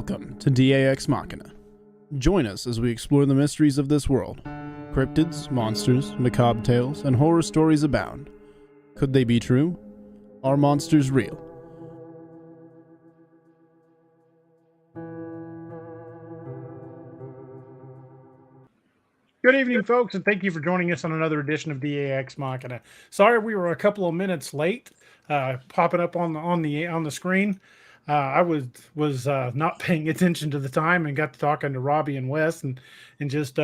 Welcome to DAX Machina. Join us as we explore the mysteries of this world. Cryptids, monsters, macabre tales, and horror stories abound. Could they be true? Are monsters real? Good evening, folks, and thank you for joining us on another edition of DAX Machina. Sorry we were a couple of minutes late, popping up on the screen. I was not paying attention to the time and got to talking to Robbie and Wes and just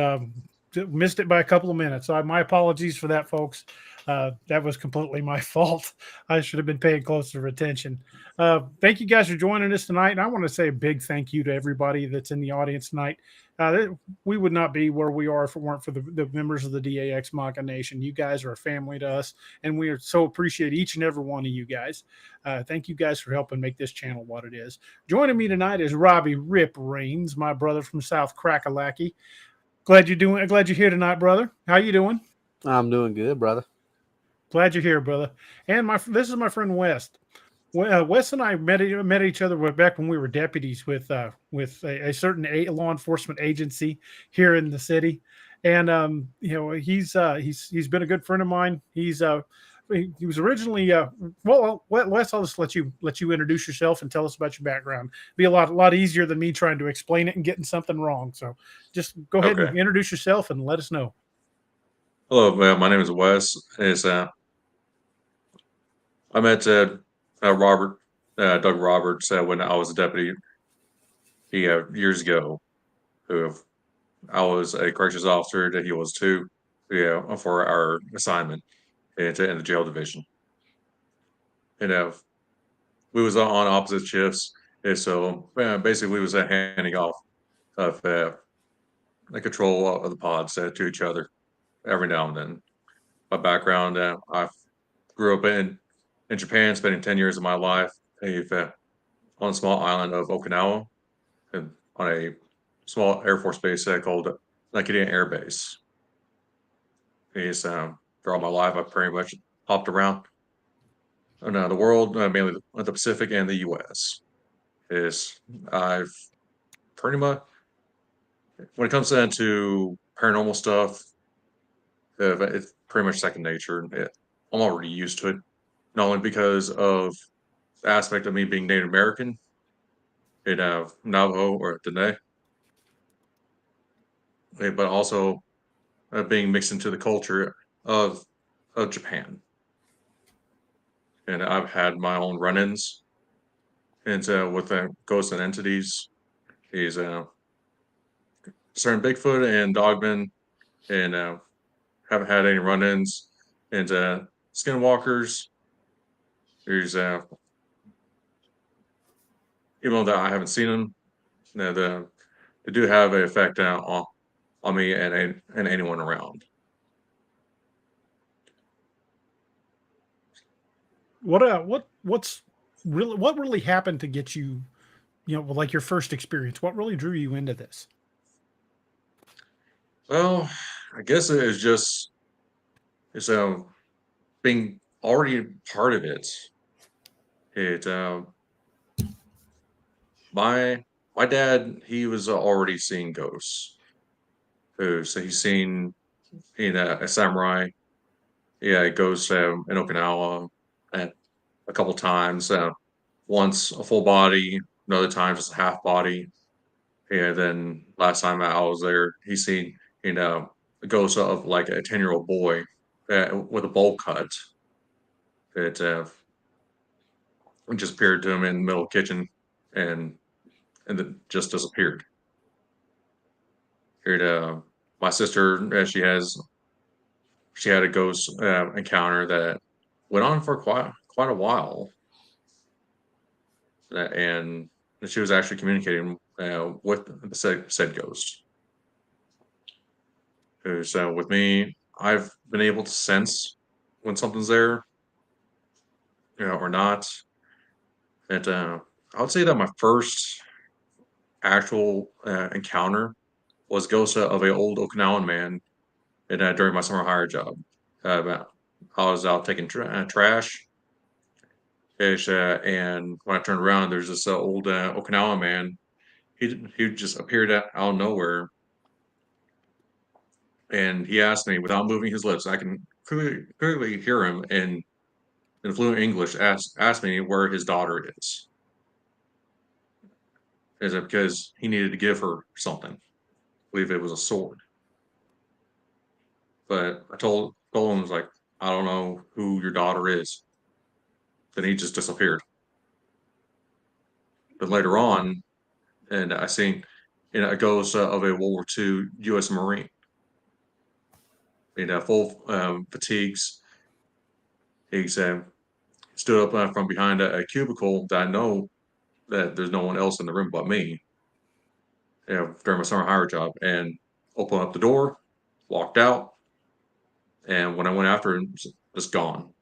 missed it by a couple of minutes. So my apologies for that, folks. That was completely my fault. I should have been paying closer attention. Thank you guys for joining us tonight, and I want to say a big thank you to everybody that's in the audience tonight. We would not be where we are if it weren't for the members of the DAX Machina Nation. You guys are a family to us, and we are so appreciate each and every one of you guys. Thank you guys for helping make this channel what it is. Joining me tonight is Robbie Rip Rains, my brother from South Crackalacky. Glad you're here tonight, brother. How you doing? I'm doing good, brother. Glad you're here, brother. And this is my friend Wes. Wes and I met each other back when we were deputies with a certain law enforcement agency here in the city, and he's been a good friend of mine. He was originally Wes, I'll just let you introduce yourself and tell us about your background. Be a lot easier than me trying to explain it and getting something wrong. So just go ahead and introduce yourself and let us know. Hello, my name is Wes. I met Doug Roberts when I was a deputy years ago. I was a corrections officer that he was too, for our assignment in the jail division. We was on opposite shifts, and so basically we was handing off of the control of the pods to each other every now and then. My background, I grew up in Japan, spending 10 years of my life on a small island of Okinawa, and on a small Air Force base called Nakita Air Base. For all my life, I've pretty much hopped around the world, mainly the Pacific and the U.S. I've pretty much, when it comes down to paranormal stuff, it's pretty much second nature. I'm already used to it, not only because of the aspect of me being Native American in Navajo or Dene, but also being mixed into the culture of Japan. And I've had my own run-ins with ghosts and entities. He's certain Bigfoot and dogman, and haven't had any run-ins. And skinwalkers. There's even though I haven't seen them, they do have an effect on me and anyone around. What really happened to get you, like your first experience? What really drew you into this? Well, I guess it is just being already part of it. My dad, he was already seeing ghosts. So he's seen a samurai, ghost in Okinawa a couple times. Once a full body, another time just a half body. And then last time I was there, he seen a ghost of like a 10-year-old boy with a bowl cut. It just appeared to him in the middle of the kitchen and then just disappeared. My sister, she had a ghost encounter that went on for quite a while, and she was actually communicating with the said ghost. So with me, I've been able to sense when something's there, or not. And I would say that my first actual encounter was ghost of an old Okinawan man, and during my summer hire job. I was out taking trash, and when I turned around, there's this old Okinawan man. he just appeared out of nowhere, and he asked me without moving his lips. I can clearly hear him in fluent English ask me where his daughter is. Is it because he needed to give her something? I believe it was a sword. But I told him, I was like, I don't know who your daughter is. Then he just disappeared. But later on, and I seen a ghost of a World War II U.S. Marine, full fatigues. He stood up from behind a cubicle that I know that there's no one else in the room but me. During my summer hire job, and opened up the door, walked out, and when I went after him, just gone.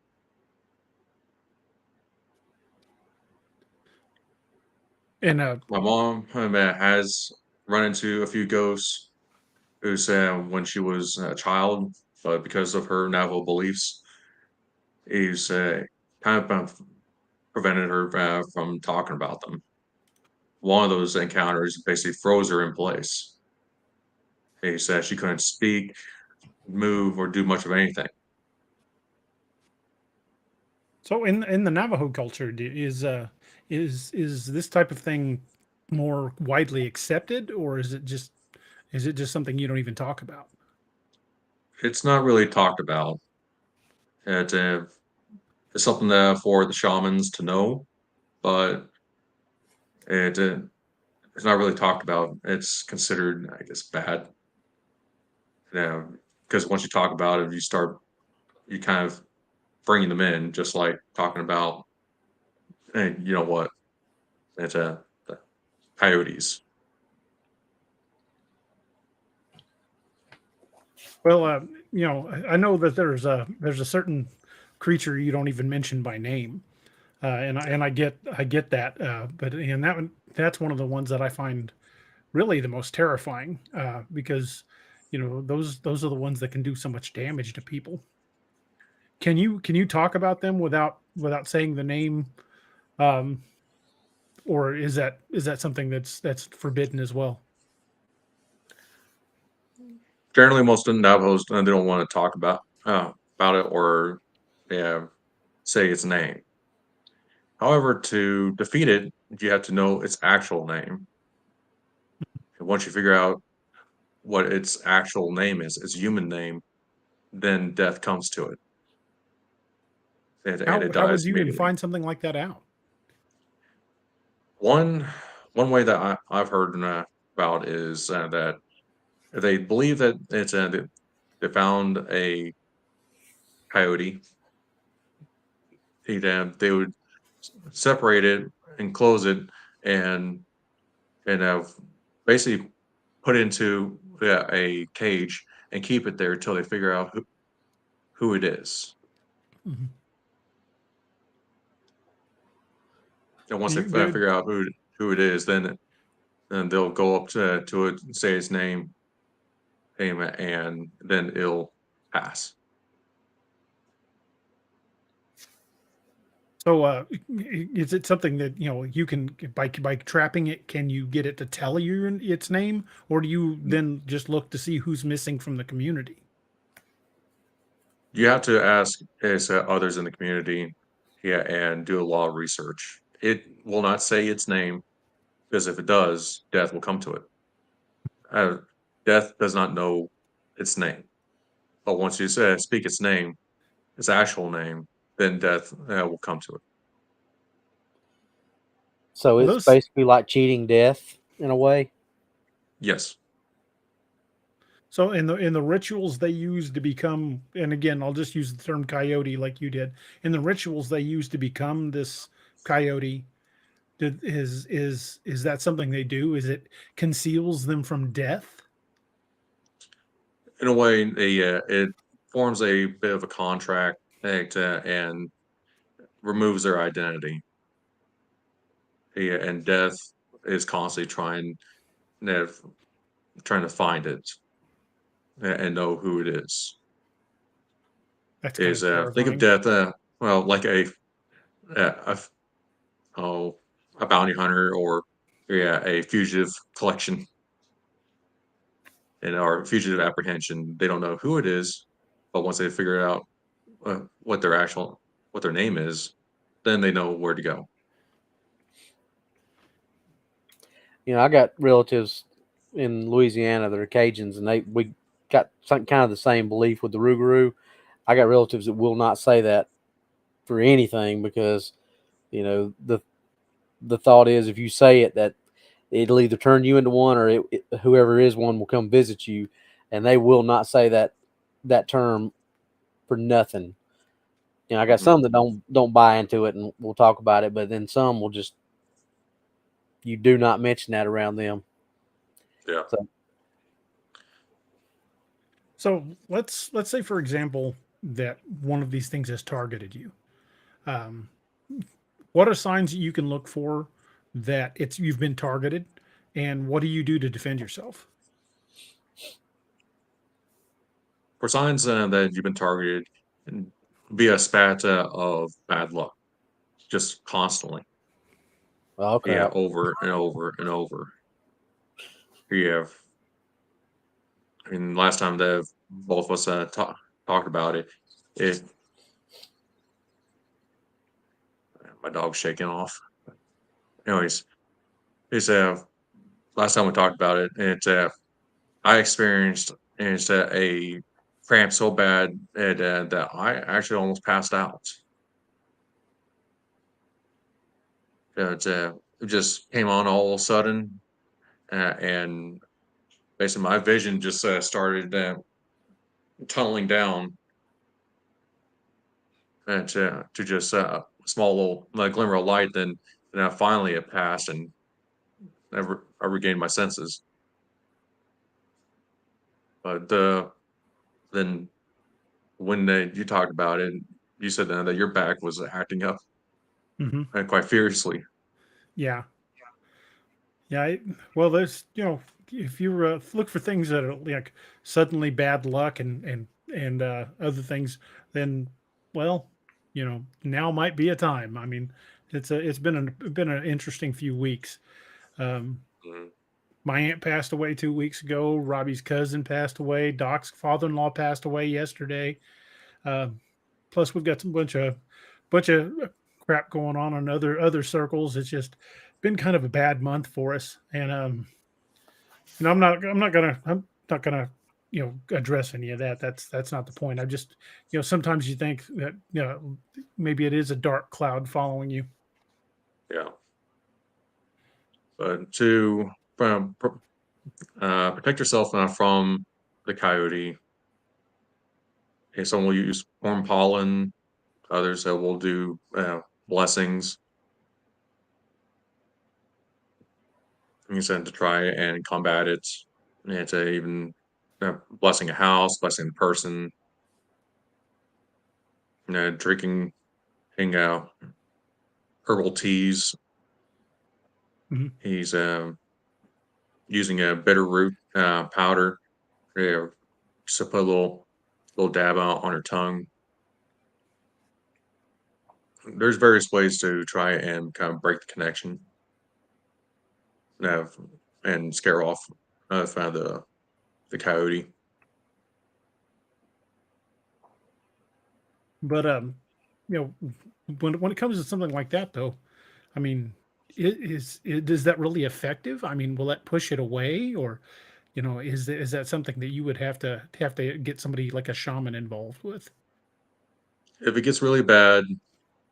And My mom has run into a few ghosts who said when she was a child, but because of her Navajo beliefs, he's kind of prevented her from talking about them. One of those encounters basically froze her in place. He said she couldn't speak, move, or do much of anything. so in the Navajo culture, is this type of thing more widely accepted, or is it just something you don't even talk about? It's not really talked about. It, it's something for the shamans to know, but it's not really talked about. It's considered, I guess, bad. Because once you talk about it, you kind of bringing them in, just like talking about, hey, you know what? It's the coyotes. Well, I know that there's a certain creature you don't even mention by name, and I get that, but and that's one of the ones that I find really the most terrifying, because those are the ones that can do so much damage to people. Can you talk about them without saying the name, um, or is that something that's forbidden as well? Generally, most of the Navajos they don't want to talk about it or yeah, say its name. However, to defeat it, you have to know its actual name. And once you figure out what its actual name is, its human name, then death comes to it, and How it how would dies you even immediately. find something like that out? One one way that I've heard about is that they believe that they found a coyote. They would separate it, enclose it, and have basically put it into a cage and keep it there until they figure out who it is. Mhm. And once they You, there, figure out who it is, then they'll go up to it, say its name, and then it'll pass. so, is it something that you can by trapping it? Can you get it to tell you its name, or do you then just look to see who's missing from the community? You have to ask others in the community, yeah, and do a lot of research. It will not say its name because if it does, death will come to it. Uh, Death does not know its name, but once you speak its name, its actual name, then death will come to it. So Well, it's those basically like cheating death in a way. Yes, so in the rituals they use to become, and again, I'll just use the term coyote like you did. In the rituals they use to become this coyote, is that something they do? Is it conceals them from death? in a way, it forms a bit of a contract and removes their identity. Yeah, and death is constantly uh, trying to find it and know who it is. That's kind Is of think of terrifying. death well like a oh a bounty hunter or a fugitive collection and our fugitive apprehension. They don't know who it is, but once they figure out what their name is, then they know where to go. I got relatives in Louisiana that are Cajuns, and we got some kind of the same belief with the Rougarou. I got relatives that will not say that for anything because the thought is if you say it, that it'll either turn you into one or whoever is one will come visit you, and they will not say that term for nothing. I got some that don't buy into it, and we'll talk about it, but then some will just, you do not mention that around them. Yeah. So let's say, for example, that one of these things has targeted you. What are signs that you can look for that you've been targeted, and what do you do to defend yourself? For signs that you've been targeted, and be a spat of bad luck, just constantly. Oh, Yeah, crap. over and over and over. Yeah. And last time that both of us talked about it, my dog's shaking off. Anyways, it's last time we talked about it, and I experienced a cramp so bad that I actually almost passed out. It just came on all of a sudden, and basically my vision just started tunneling down to just a small little glimmer of light. Then finally it passed, and I regained my senses. But then when you talked about it, you said that your back was acting up Mm-hmm. quite furiously. Yeah. Yeah. Well, there's, if you look for things that are like suddenly bad luck and other things, then, well, now might be a time. I mean, it's been an interesting few weeks. Um, Mhm. my aunt passed away 2 weeks ago. Robbie's cousin passed away. Doc's father-in-law passed away yesterday. Uh, Plus, we've got some bunch of crap going on in other circles. It's just been kind of a bad month for us, and I'm not gonna address any of that. That's not the point. I just sometimes you think that maybe it is a dark cloud following you. Yeah, but to protect yourself from the coyote, some will use corn pollen. Others will do blessings. You said to try and combat it, and to even blessing a house, blessing a person, drinking herbal teas. Mhm. He's using a bitter root powder. Just to put a little dab out on her tongue. There's various ways to try and kind of break the connection, uh, and scare off the coyote. But when it comes to something like that, though, I mean, is that really effective? I mean, will that push it away, or is that something that you would have to get somebody like a shaman involved with? If it gets really bad,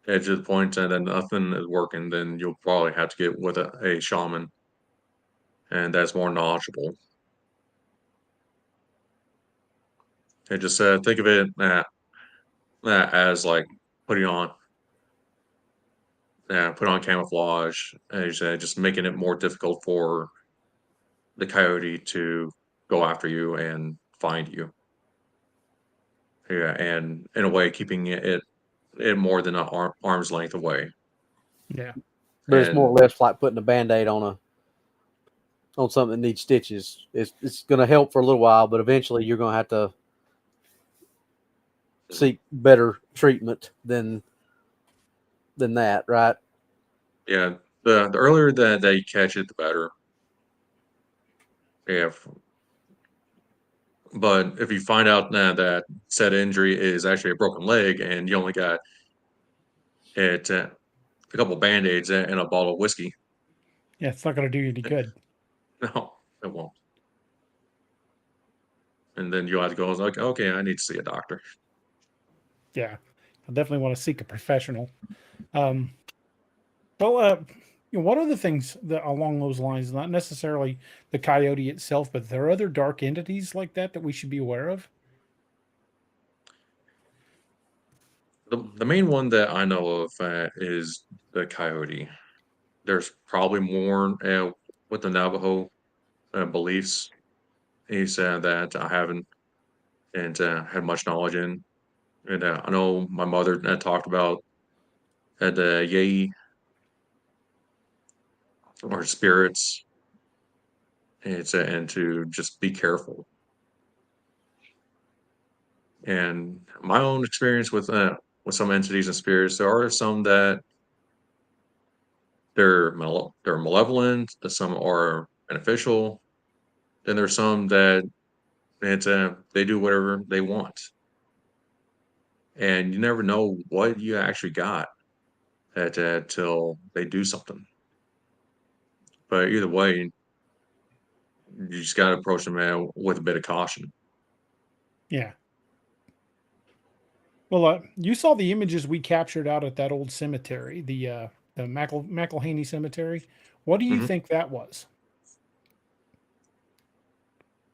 to the point that nothing is working, then you'll probably have to get with a shaman, and that's more knowledgeable. And just think of it as like putting on put on camouflage, and just making it more difficult for the coyote to go after you and find you. Yeah, and in a way, keeping it more than an arm's length away. Yeah. But it's more or And less like putting a band-aid on something that needs stitches. It's going to help for a little while, but eventually you're going to have to seek better treatment than that, right? yeah, the earlier that you catch it, the better. Yeah. But if you find out that said injury is actually a broken leg and you only got it a couple band-aids and a bottle of whiskey, Yeah, it's not going to do you any good. no, it won't. And then you'll have to go like, okay, I need to see a doctor. Yeah, I definitely want to seek a professional. Um, well, what other things that along those lines, not necessarily the coyote itself, but there are other dark entities like that that we should be aware of? The main one that I know of is the coyote. There's probably more with the Navajo beliefs. He said that I haven't and had much knowledge in. And I know my mother talked about the yei or spirits. And to just be careful. And my own experience with some entities and spirits, there are some that they're malevolent, some are beneficial, then there's some that they do whatever they want, and you never know what you actually got till they do something. But either way, you just got to approach them with a bit of caution. Yeah. Well, you saw the images we captured out at that old cemetery, the McElhaney Cemetery. What do you hmm think that was?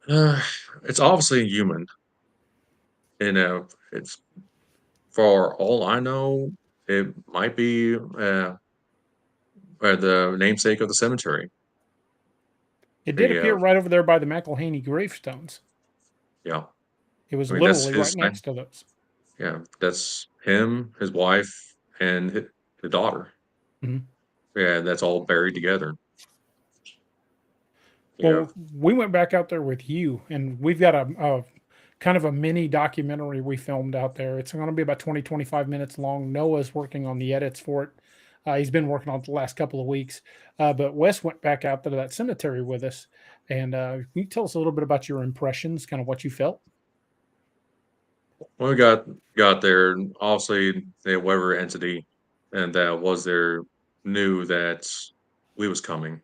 it's obviously human. It's for all I know, it might be the namesake of the cemetery. It did appear Yeah, right over there by the McElhaney gravestones. yeah. It was I mean, that's literally right his. next to those. Yeah, that's him, his wife, and the daughter. Mhm. Yeah, that's all buried together. Yeah. Well, we went back out there with you, and we've got a kind of a mini documentary we filmed out there. It's going to be about 20, 25 minutes long. Noah's working on the edits for it. He's been working on it the last couple of weeks. But Wes went back out to that cemetery with us. And can you tell us a little bit about your impressions, kind of what you felt? When we got there, obviously whatever entity and that was there knew that we was coming,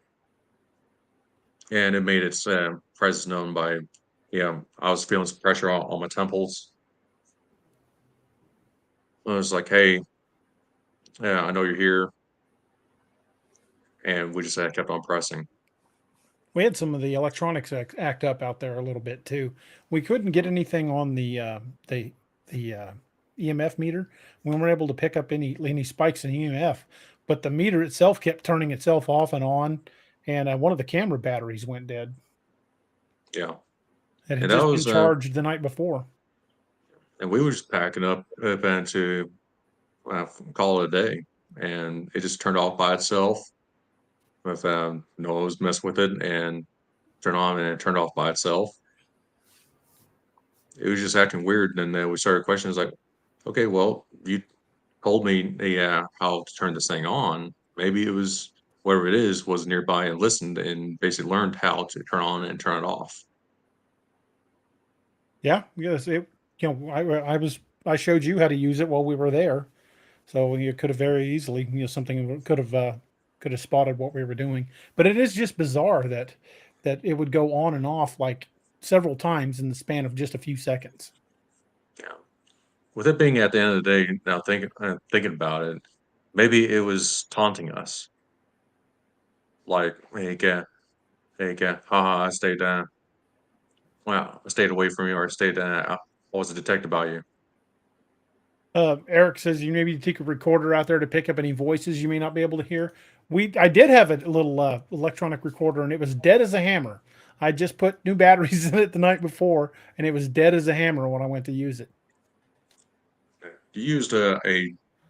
and it made its presence known by, I was feeling some pressure on my temples. I was like, hey, yeah, I know you're here, and we just kept on pressing. We had some of the electronics act up out there a little bit too. We couldn't get anything on the EMF meter. We weren't able to pick up any spikes in EMF, but the meter itself kept turning itself off and on, and one of the camera batteries went dead. Yeah, It had and that just been was charged the night before. and we were just packing up into call it a day, and it just turned off by itself. With no one was messing with it, and turned on, and it turned off by itself. It was just acting weird, and then we started questions like, okay, well, you told me how to turn this thing on. Maybe it was whatever it is was nearby and listened and basically learned how to turn on and turn it off. Yeah, yes, I showed you how to use it while we were there, so you could have very easily, something could have spotted what we were doing. But it is just bizarre that it would go on and off like several times in the span of just a few seconds. Yeah. With it being at the end of the day, now thinking about it, maybe it was taunting us, like, haha, I stayed well, I stayed away from you, or I stayed I was detected by you. Eric says you maybe take a recorder out there to pick up any voices you may not be able to hear. I did have a little electronic recorder, and it was dead as a hammer. I just put new batteries in it the night before, and it was dead as a hammer when I went to use it. You used a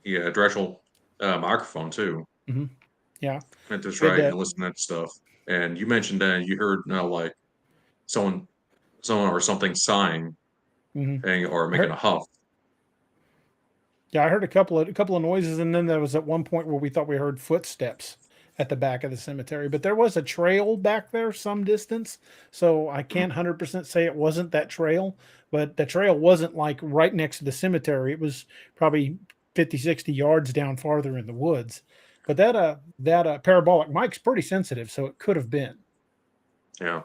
directional microphone too. Hmm. Yeah, Meant this it. right and listen to that stuff. And you mentioned that you heard like someone, someone or something sighing Mhm. and, or I making heard, a huff. yeah, I heard a couple of noises, and then there was at one point where we thought we heard footsteps, at the back of the cemetery, but there was a trail back there some distance. So I Mm. can't 100% say it wasn't that trail, but the trail wasn't like right next to the cemetery. It was probably 50, 60 yards down farther in the woods. But that parabolic mic's pretty sensitive, so it could have been. Yeah.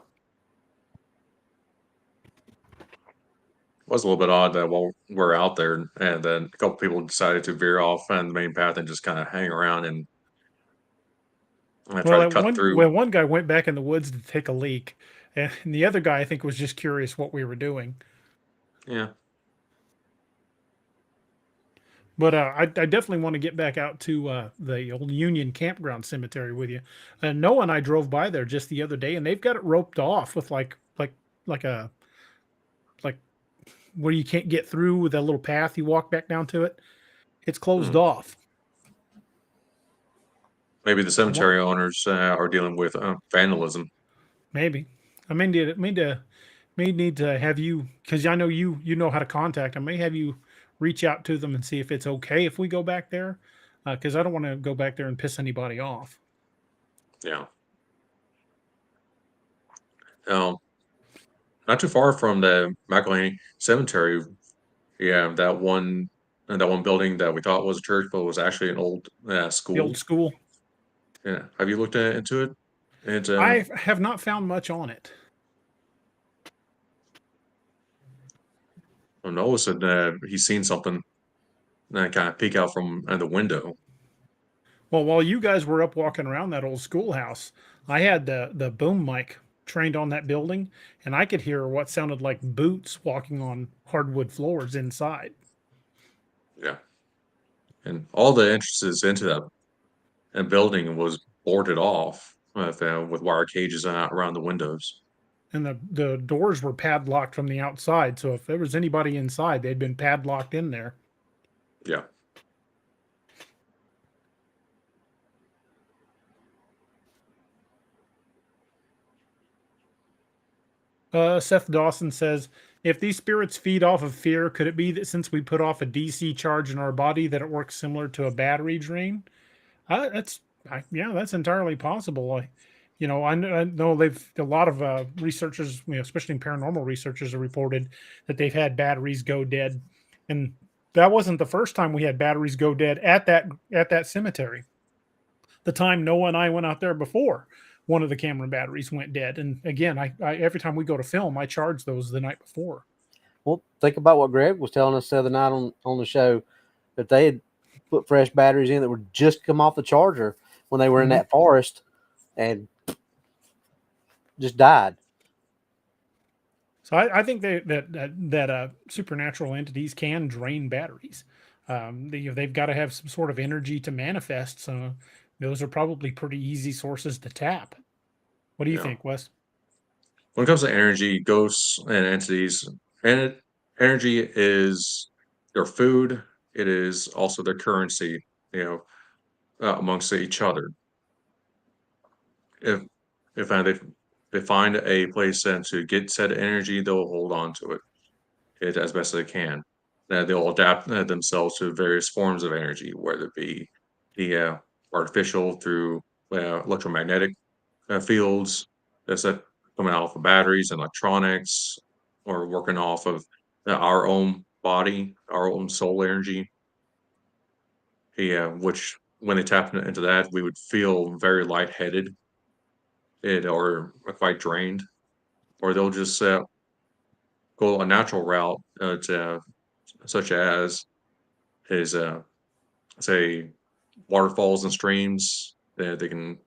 It was a little bit odd that while we're out there, and then a couple people decided to veer off on the main path and just kind of hang around and try Well, to cut through. one guy went back in the woods to take a leak, and the other guy I think was just curious what we were doing. Yeah. But I definitely want to get back out to the old Union Campground Cemetery with you. Noah and I drove by there just the other day, and they've got it roped off with like a like where you can't get through with that little path you walk back down to it. It's closed Hmm. off. Maybe the cemetery owners are dealing with vandalism. Maybe I may need to have you, because I know you know how to contact. I may have you reach out to them and see if it's okay if we go back there, because I don't want to go back there and piss anybody off. Yeah. Not too far from the McElhaney Cemetery. Yeah, that one building that we thought was a church, but was actually an old The school. old school. Yeah. Have you looked into it? It's I have not found much on it. Noah said he's seen something kind of peek out from the window. Well, while you guys were up walking around that old schoolhouse, I had the boom mic trained on that building, and I could hear what sounded like boots walking on hardwood floors inside. Yeah. And all the entrances into that building was boarded off with wire cages around the windows. And the doors were padlocked from the outside, so if there was anybody inside, they'd been padlocked in there. Yeah. Seth Dawson says, if these spirits feed off of fear, could it be that since we put off a DC charge in our body, that it works similar to a battery drain? Yeah, that's entirely possible. I know a lot of researchers, especially paranormal researchers, have reported that they've had batteries go dead, and that wasn't the first time we had batteries go dead at that cemetery. The time Noah and I went out there before, one of the camera batteries went dead, and again, I every time we go to film, I charge those the night before. Well, think about what Greg was telling us the other night on the show, that they had put fresh batteries in that were just come off the charger when they were in that forest and just died. So I think that supernatural entities can drain batteries. They've got to have some sort of energy to manifest. So those are probably pretty easy sources to tap. What do you think, Wes? When it comes to energy, ghosts and entities, and energy is their food. It is also their currency. Amongst each other. If they find a place to get said energy, they'll hold on to it as best they can. They'll adapt themselves to various forms of energy, whether it be the artificial through electromagnetic fields that's coming off of batteries and electronics, or working off of our own body, our own soul energy. Yeah, which when they tap into that, we would feel very lightheaded, or quite drained, or they'll just go a natural route, such as is say waterfalls and streams. They can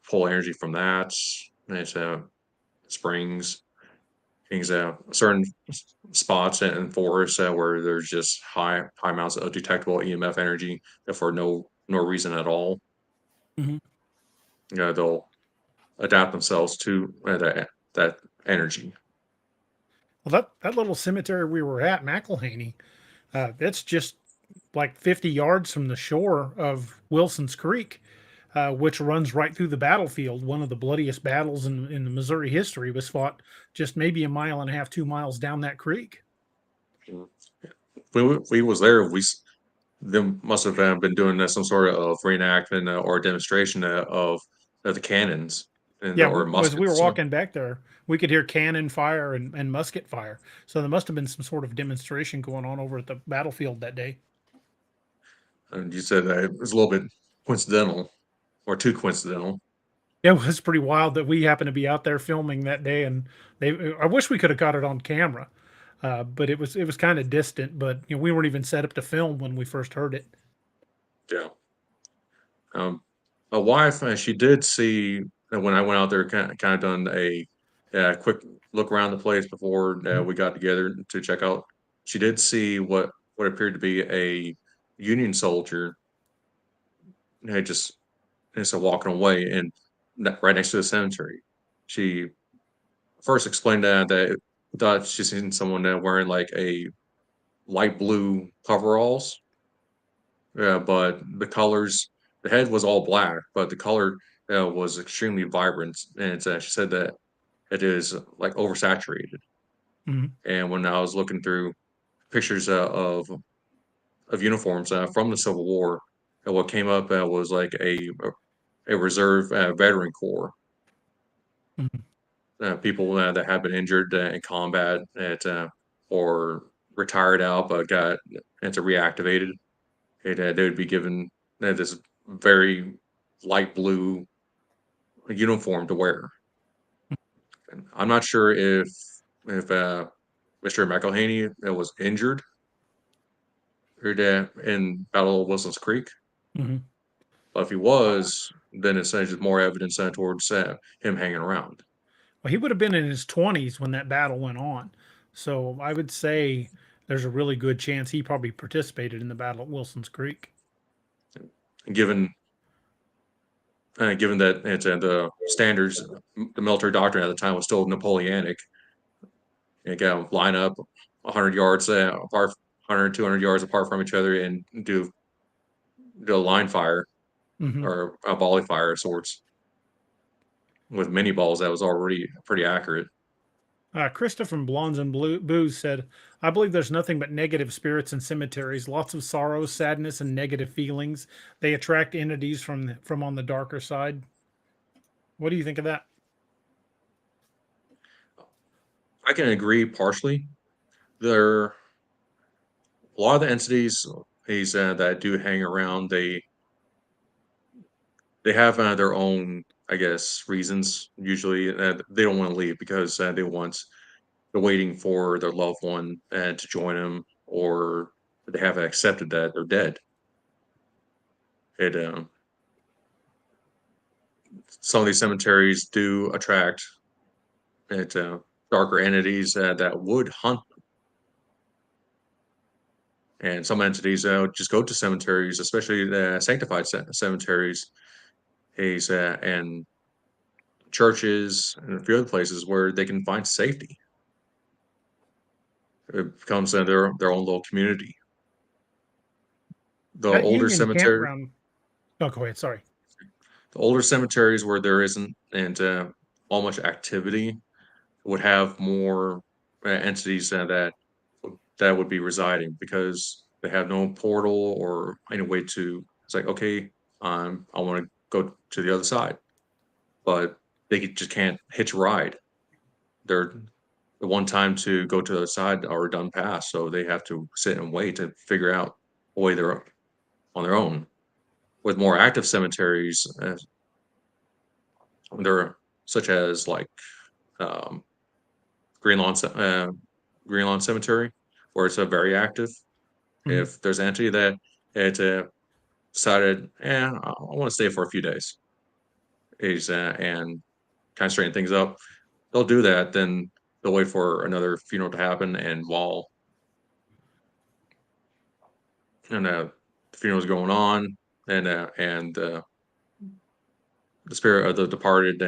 pull energy from that. It's springs, things, certain spots and forests where there's just high amounts of detectable EMF energy for no reason at all. Mhm. They'll adapt themselves to that energy. Well, that little cemetery we were at, McElhaney, that's just like 50 yards from the shore of Wilson's Creek, which runs right through the battlefield. One of the bloodiest battles in the Missouri history was fought just maybe a mile and a half, 2 miles down that creek. We was there. they must have been doing some sort of reenactment or demonstration of the cannons and Yeah, or as we were muskets. walking back there, we could hear cannon fire and musket fire. So there must have been some sort of demonstration going on over at the battlefield that day. And you said that it was a little bit coincidental or too coincidental. It was pretty wild that we happened to be out there filming that day, and they. I wish we could have got it on camera, but it was kind of distant. But we weren't even set up to film when we first heard it. Yeah. Um, my wife, she did see when I went out there, kind of done a quick look around the place before Mhm. we got together to check out. She did see what appeared to be a Union soldier, just walking away and right next to the cemetery. She first explained that thought she seen someone wearing like a light blue coveralls. Yeah, but the head was all black, but the color was extremely vibrant, and she said that it is like oversaturated. Mhm. And when I was looking through pictures of uniforms from the Civil War, what came up was like a reserve veteran corps, Mhm. people that have been injured in combat or retired out but got into reactivated. They would be given this very light blue uniform to wear. And I'm not sure if Mr. McElhaney was injured or in Battle of Wilson's Creek, Mhm. but if he was, then it's just more evidence towards him hanging around. Well, he would have been in his 20s when that battle went on. So I would say there's a really good chance he probably participated in the battle at Wilson's Creek. And given that the standards, the military doctrine at the time was still Napoleonic, you got line up 100 yards apart, 100, 200 yards apart from each other, and do a line fire Hmm. or a volley fire of sorts with mini balls that was already pretty accurate. Krista from Blondes and Booze said, I believe there's nothing but negative spirits in cemeteries, lots of sorrow, sadness, and negative feelings. They attract entities from on the darker side. What do you think of that? I can agree partially. There a lot of the entities that do hang around. They have their own, I guess, reasons. Usually, they don't want to leave because they're waiting for their loved one to join them, or they haven't accepted that they're dead. It Some of these cemeteries do attract darker entities that would hunt, and some entities just go to cemeteries, especially the sanctified cemeteries, and churches, and a few other places where they can find safety. It becomes their own little community. The That older Union cemetery, campground. Oh, go ahead. Sorry. the older cemeteries where there isn't and all much activity would have more entities that would be residing because they have no portal or any way to. It's like, okay, I want to go to the other side, but just can't hitch a ride. They're the one time to go to the other side are done past, so they have to sit and wait to figure out a way they're on their own. With more active cemeteries, there such as like um, Greenlawn Greenlawn Cemetery, where it's a very active. Mhm. If there's an entity that it decided, I want to stay for a few days, is and kind of straighten things up, they'll do that. Then they'll wait for another funeral to happen, and while the funeral's going on, and the spirit of the departed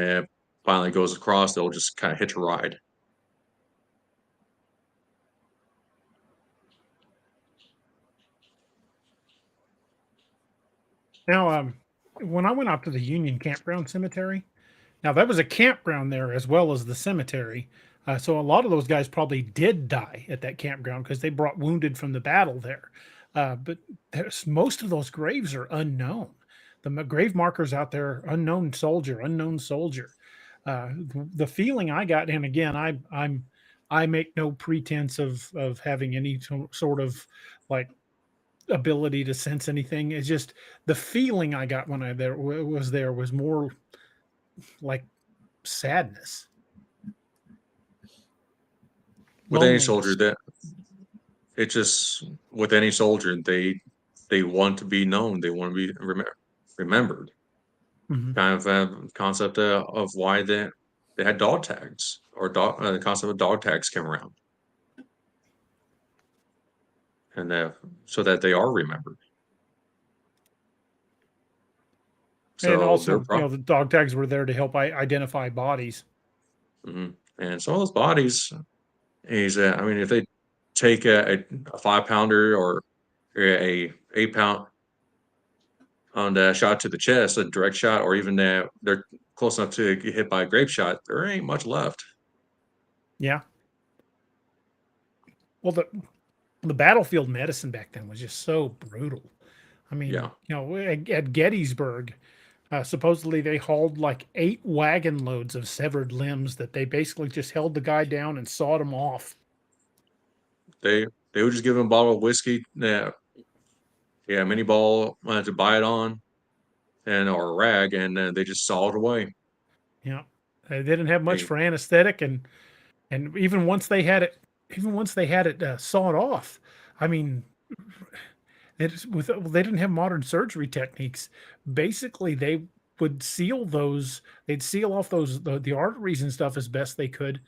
finally goes across, they'll just kind of hitch a ride. Now, when I went out to the Union Campground Cemetery, now that was a campground there as well as the cemetery. So a lot of those guys probably did die at that campground because they brought wounded from the battle there. But most of those graves are unknown. The grave markers out there, unknown soldier, unknown soldier. The feeling I got, and again, I make no pretense of having any sort of like ability to sense anything. It's just the feeling I got when I was more like sadness, With any soldier, loneliness. that it just with any soldier, they want to be known. They want to be remembered. Mhm. Kind of concept of why they had dog tags, or the concept of dog tags came around, and so that they are remembered. And So they're also, the dog tags were there to help identify bodies. mhm. And some of those bodies is, I mean, if they take a 5 pounder or a 8 pound on the shot to the chest, a direct shot, or even they're close enough to get hit by a grape shot, there ain't much left. Yeah. Well, the battlefield medicine back then was just so brutal. I Yeah, mean, at Gettysburg, supposedly they hauled like 8 wagon loads of severed limbs that they basically just held the guy down and sawed him off. they they would just give him a bottle of whiskey, yeah, mini ball to buy it on, and or a rag, and they just saw it away. Yeah. They didn't have much Hey, for anesthetic, and even once they had it sawed off, I mean, they didn't have modern surgery techniques. Basically, they would they'd seal off the arteries and stuff as best they could,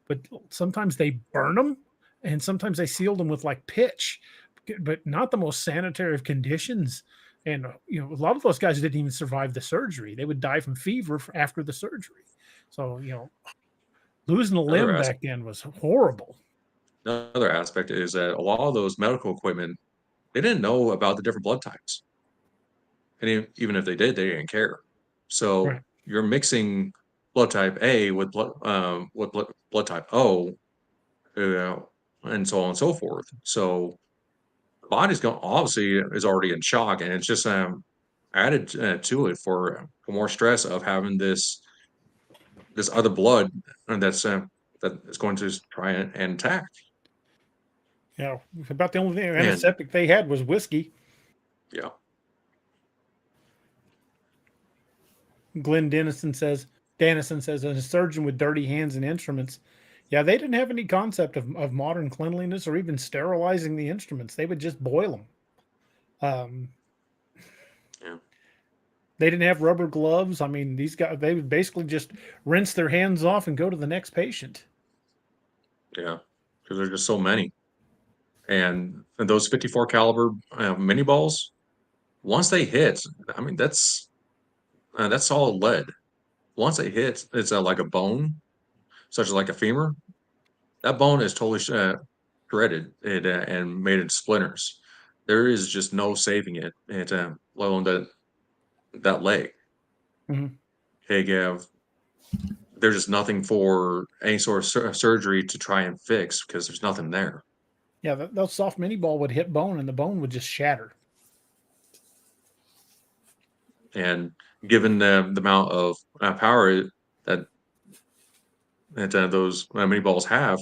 but sometimes they burn them, and sometimes they sealed them with like pitch, but not the most sanitary of conditions. And a lot of those guys didn't even survive the surgery. They would die from fever after the surgery. So losing a another limb back then was horrible. another aspect is that a lot of those medical equipment, they didn't know about the different blood types, and even if they did, they didn't care. So Right. you're mixing blood type A with blood type O, uh, and so on and so forth. So the body's going obviously is already in shock, and it's just added to it for more stress of having this other blood, that is going to try and attack. About the only thing And antiseptic they had was whiskey. yeah, Glenn Dennison says, a surgeon with dirty hands and instruments. Yeah, they didn't have any concept of modern cleanliness or even sterilizing the instruments. They would just boil them. Um, yeah, they didn't have rubber gloves. I mean, these guys, they would basically just rinse their hands off and go to the next patient. yeah, because there's just so many. And those 54 caliber mini balls, once they hit, I mean that's solid lead. Once they hit, it's like a bone, such as like a femur. That bone is totally shredded and made in splinters. There is just no saving it. Let alone that leg. Mhm. Hey, Gav, there's just nothing for any sort of surgery to try and fix because there's nothing there. Yeah, those soft mini ball would hit bone and the bone would just shatter. And given the amount of power that those mini balls have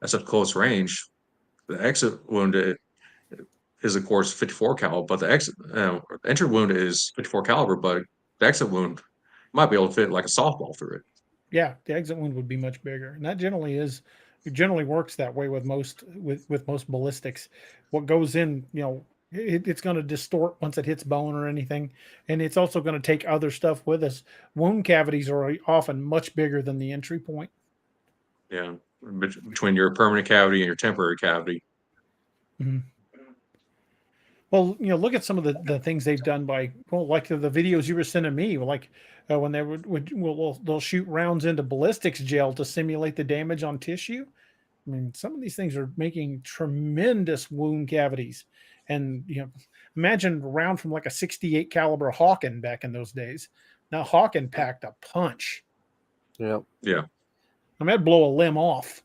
at such close range, the exit wound is of course 54 cal, but the entry wound is 54 caliber, but the exit wound might be able to fit like a softball through it. Yeah, the exit wound would be much bigger, and that it generally works that way with most ballistics. What goes in, it's going to distort once it hits bone or anything, and it's also going to take other stuff with us. Wound cavities are often much bigger than the entry point. Yeah, between your permanent cavity and your temporary cavity. Mhm. Well, look at some of the things they've done like the videos you were sending me, like when they they'll shoot rounds into ballistics gel to simulate the damage on tissue. I mean, some of these things are making tremendous wound cavities, and imagine a round from like a 68 caliber Hawken back in those days. Now Hawken packed a punch. Yep. Yeah. I mean, that'd blow a limb off.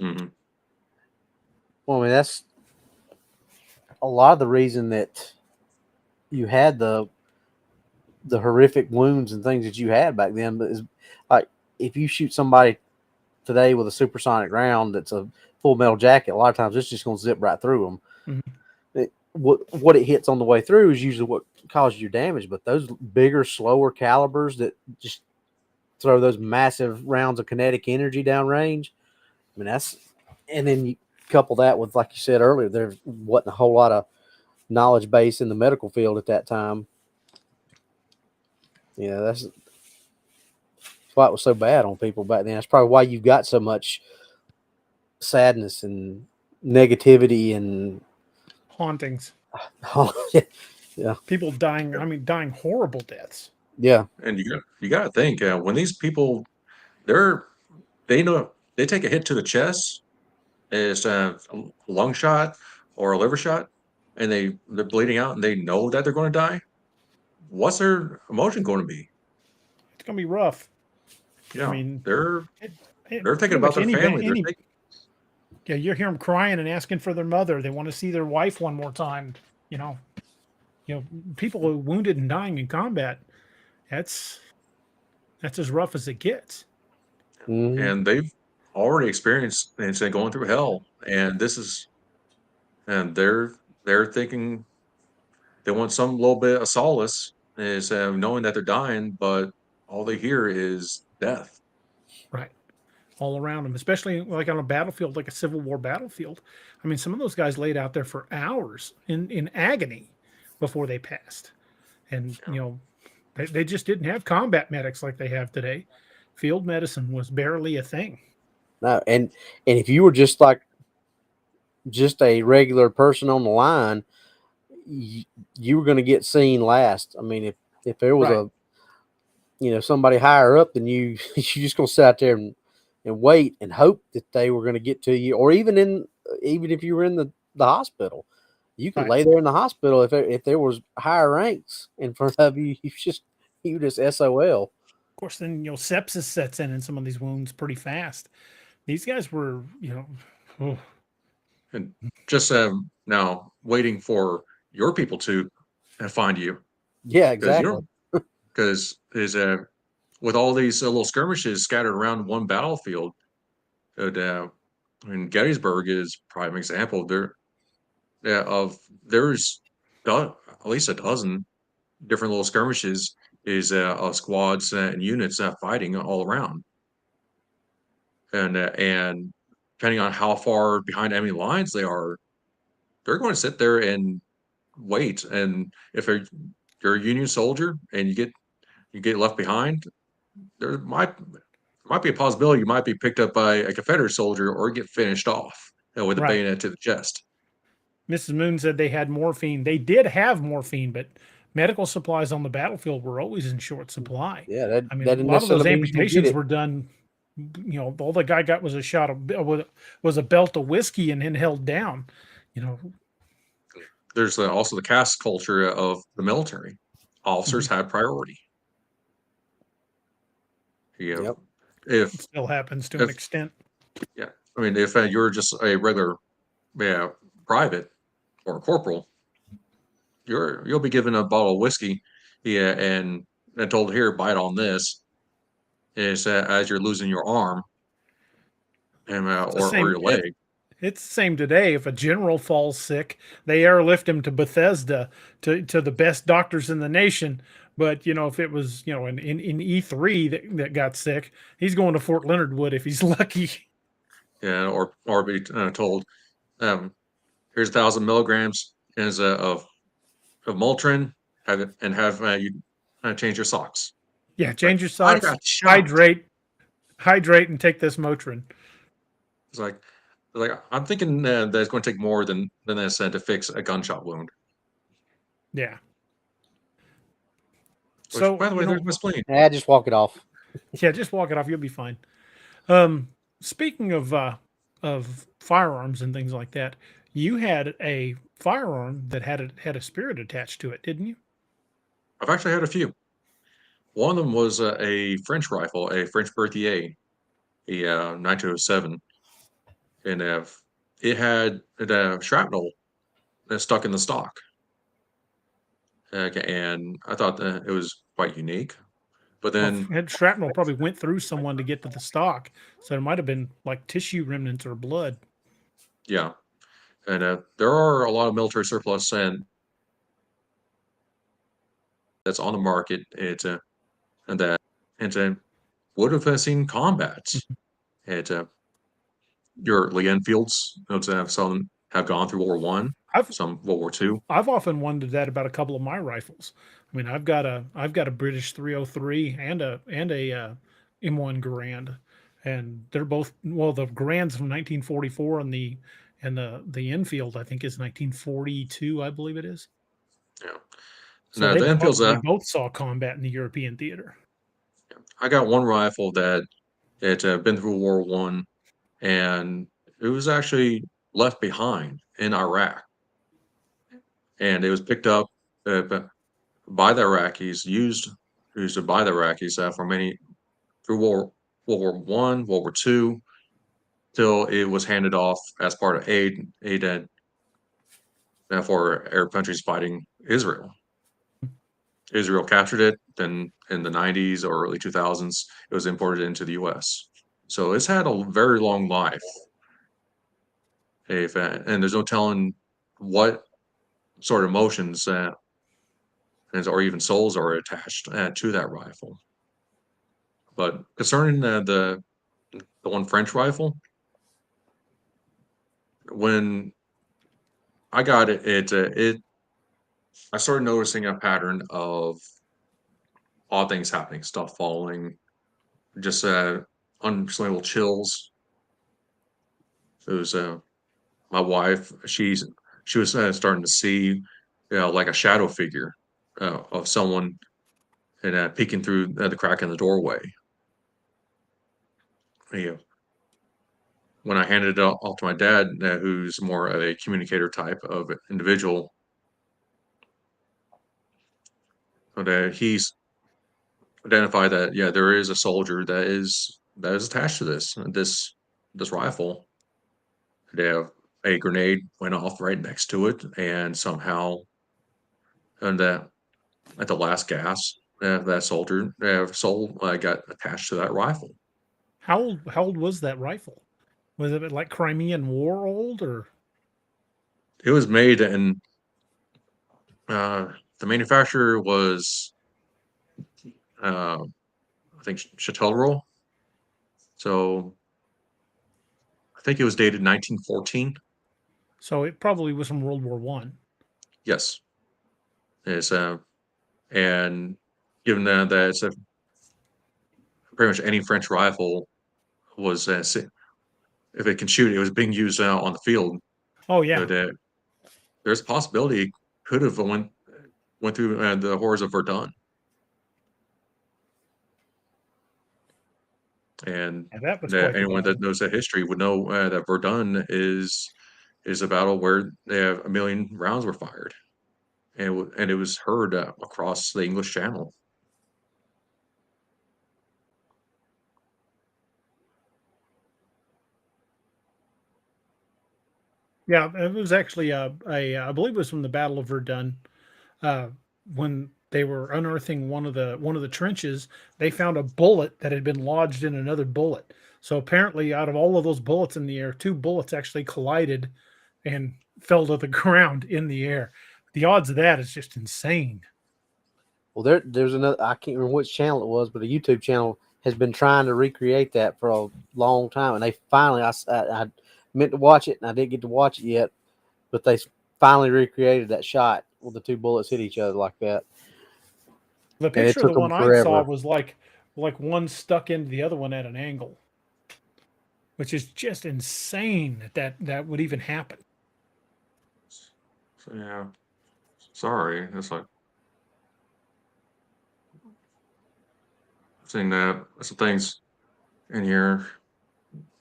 Hmm. Well, I mean, a lot of the reason that you had the horrific wounds and things that you had back then, but is like if you shoot somebody today with a supersonic round that's a full metal jacket, a lot of times it's just going to zip right through them. What it hits on the way through is usually what causes your damage, but those bigger, slower calibers that just throw those massive rounds of kinetic energy downrange. I mean, and then you couple that with, like you said earlier, there wasn't a whole lot of knowledge base in the medical field at that time. Yeah, that's why it was so bad on people back then. That's probably why you've got so much sadness and negativity and hauntings. Yeah, people dying. I mean, dying horrible deaths. Yeah, and you got to think when these people they know they take a hit to the chest, it's a lung shot or a liver shot, and they're bleeding out, and they know that they're going to die. What's their emotion going to be? It's going to be rough. Yeah, I mean, they're thinking about their family. Yeah, you hear them crying and asking for their mother. They want to see their wife one more time. You know, people who are wounded and dying in combat. That's as rough as it gets. Mm-hmm. And they've already experienced and say going through hell, and they're thinking they want some little bit of solace is knowing that they're dying, but all they hear is death. Right. All around them, especially like on a battlefield, like a Civil War battlefield. I mean, some of those guys laid out there for hours in agony before they passed. And, they just didn't have combat medics like they have today. Field medicine was barely a thing. No, and if you were just a regular person on the line, you were going to get seen last. I mean, if there was somebody higher up than you, you just going to sit out there and wait and hope that they were going to get to you, or even if you were in the hospital, you could lay there in the hospital if there was higher ranks in front of you. You just SOL. Of course, then sepsis sets in some of these wounds pretty fast. These guys were and just now waiting for your people to find you. Yeah, exactly. Because with all these little skirmishes scattered around one battlefield, and Gettysburg is prime example. There's at least a dozen different little skirmishes of squads and units fighting all around, and depending on how far behind enemy lines they are, they're going to sit there and wait. And if you're a Union soldier and you get left behind, there might be a possibility you might be picked up by a Confederate soldier or get finished off with a bayonet to the chest. Mrs. Moon said they had morphine. They did have morphine, but medical supplies on the battlefield were always in short supply. Yeah, a lot of those amputations were done. All the guy got was a belt of whiskey and then held down. There's also the caste culture of the military. Officers had priority. It still happens to an extent. Yeah, I mean, if you're just a regular private or a corporal, you'll be given a bottle of whiskey, and told, here, bite on this, is as you're losing your arm and or your leg. It's the same today. If a general falls sick, they airlift him to Bethesda to the best doctors in the nation. But if it was in E3 that got sick, he's going to Fort Leonard Wood if he's lucky. Yeah, or be told, here's 1,000 milligrams of Motrin, have you change your socks. Yeah, change your socks. Hydrate, and take this Motrin. It's like I'm thinking that it's going to take more than this to fix a gunshot wound. Yeah. So, by the way, there's my spleen. Yeah, just walk it off. Yeah, just walk it off. You'll be fine. Speaking of firearms and things like that, you had a firearm that had a spirit attached to it, didn't you? I've actually had a few. One of them was a French rifle, a French Berthier, a 1907, and it had shrapnel stuck in the stock. And I thought that it was quite unique. But Well, then, shrapnel probably went through someone to get to the stock, so there might have been like tissue remnants or blood. yeah, and there are a lot of military surplus and that's on the market. And that and would have seen combats. It your Lee Enfields, some have gone through World War One, I've some World War Two. I've often wondered that about a couple of my rifles. I mean, I've got a British 303 and a M1 Garand, and they're both, well, the Garand's from 1944, and the Enfield I think is 1942, I believe it is. Yeah, So no, they the Enfields. probably both saw combat in the European theater. I got one rifle that had been through World War One, and it was actually left behind in Iraq, and it was picked up by the Iraqis, used by the Iraqis for many through World War One, World War Two, till it was handed off as part of aid for Arab countries fighting Israel. Israel captured it. Then in the 90s or early 2000s, it was imported into the U.S. So it's had a very long life. And there's no telling what sort of emotions or even souls are attached to that rifle. But concerning the one French rifle, when I got it, I started noticing a pattern of odd things happening, stuff falling, just unexplainable chills. It was my wife. She was starting to see, like a shadow figure of someone and peeking through the crack in the doorway. You know, when I handed it off to my dad, who's more of a communicator type of individual, but he's identified that there is a soldier that is attached to this rifle. They have a grenade went off right next to it, and somehow, and that at the last gas, that soldier soul got attached to that rifle. How old was that rifle? Was it like Crimean War old, or? It was made in the manufacturer was I think Chateauroux. So I think it was dated 1914. So it probably was from World War One. Yes, it's and given that it's pretty much any French rifle was if it can shoot, it was being used on the field. Oh yeah. But there's a possibility it could have went through the horrors of Verdun. And Yeah, that was quite the anyone battle. that knows that history would know that Verdun is a battle where they have 1 million rounds were fired, and it was heard across the English Channel. Yeah, it was actually I believe it was from the Battle of Verdun. Uh, when they were unearthing one of the trenches, they found a bullet that had been lodged in another bullet. So apparently, out of all of those bullets in the air, two bullets actually collided and fell to the ground in the air. The odds of that is just insane. Well, there's another. I can't remember which channel it was, but a YouTube channel has been trying to recreate that for a long time, and they finally. I meant to watch it, and I didn't get to watch it yet, but they finally recreated that shot where the two bullets hit each other like that. The And it picture of took the them one I saw forever. was like one stuck into the other one at an angle, which is just insane that would even happen. So yeah, sorry. It's like seeing that some things in here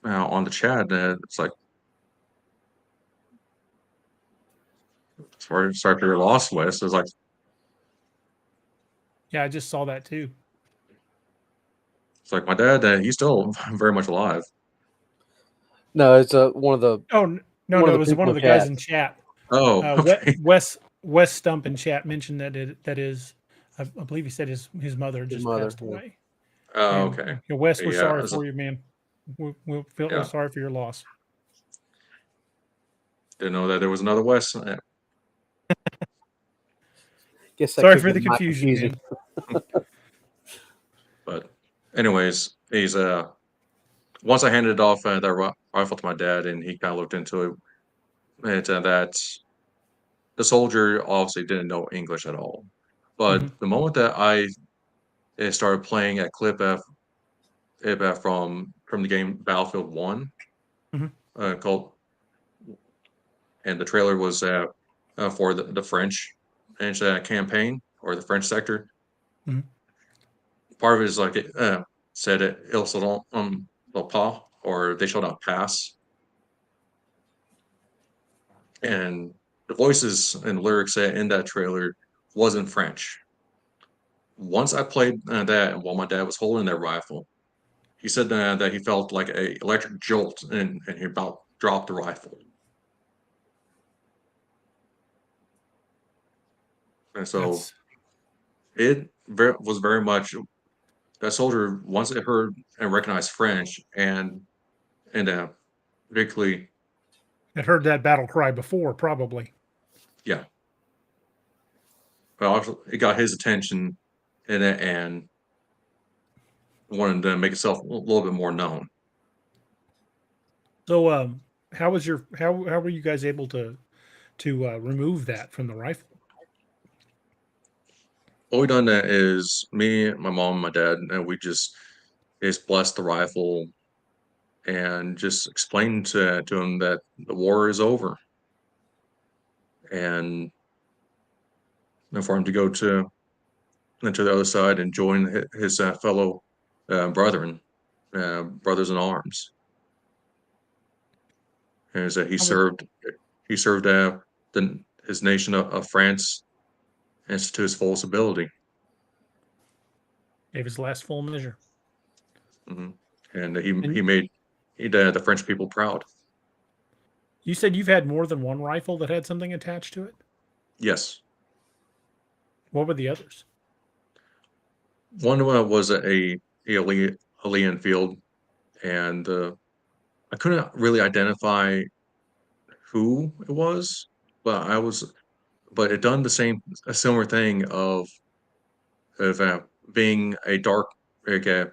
on the chat. It's like sorry for your loss, Wes. It's like Yeah, I just saw that too. my dad. He's still very much alive. No, it's one of the Oh no, it was one of people the guys chats. in chat. Oh, okay. Wes Stump in chat mentioned that is, I believe he said his mother just passed yeah. away. Oh, And okay. Wes, we're Yeah, sorry for you, man. We're yeah. sorry for your loss. Didn't know that there was another West. Guess that Sorry could for be the my confusion, confusion. man. But anyways, he's once I handed off that rifle to my dad, and he kind of looked into it, that the soldier obviously didn't know English at all. But Mhm. the moment that I started playing a clip from the game Battlefield One, Mhm. called, and the trailer was for the French and campaign or the French sector. Mhm. Part of it is like it said it ils le pas, or they shall not pass, and the voices and lyrics in that trailer wasn't French. Once I played that while my dad was holding that rifle, he said that he felt like a electric jolt, and he about dropped the rifle. And so That's was very much that soldier, once it heard and recognized French, and particularly, I'd heard that battle cry before, probably. yeah, well, it got his attention, and wanted to make itself a little bit more known. So, how were you guys able to remove that from the rifle? What we done that is me, my mom, my dad, and we just blessed the rifle and just explained to him that the war is over, and for him to go to the other side and join his fellow brethren, brothers in arms, and is that How was he served his nation of France and to his fullest ability. gave his last full measure? Hmm. And he And made the French people proud. you said you've had more than one rifle that had something attached to it. Yes, What were the others? one was a Lee Enfield, and I couldn't really identify who it was, but it done a similar thing of being a dark, like a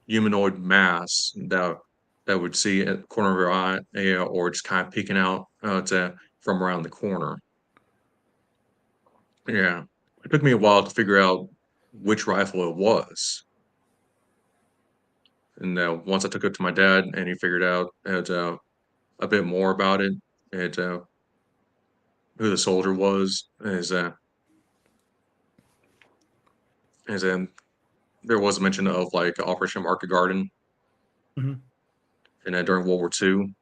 humanoid mass that would see at the corner of your eye, or just kind of peeking out from around the corner. Yeah, it took me a while to figure out which rifle it was, and once I took it to my dad, and he figured out a bit more about it, and who the soldier was, is there was a mention of like Operation Market Garden, Mhm. and during World War II,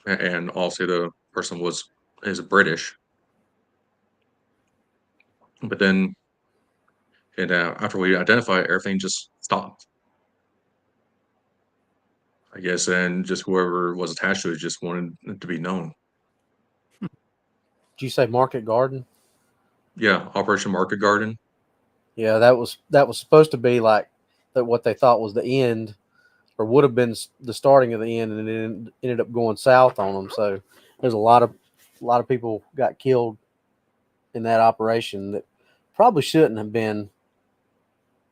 and also the person is British. But then, and after we identified it, everything just stopped, I guess, and just whoever was attached to it just wanted it to be known. Did you say Market Garden? Yeah, Operation Market Garden. Yeah, that was supposed to be like that. What they thought was the end, or would have been the starting of the end, and it ended up going south on them. So there's a lot of people got killed in that operation that probably shouldn't have been,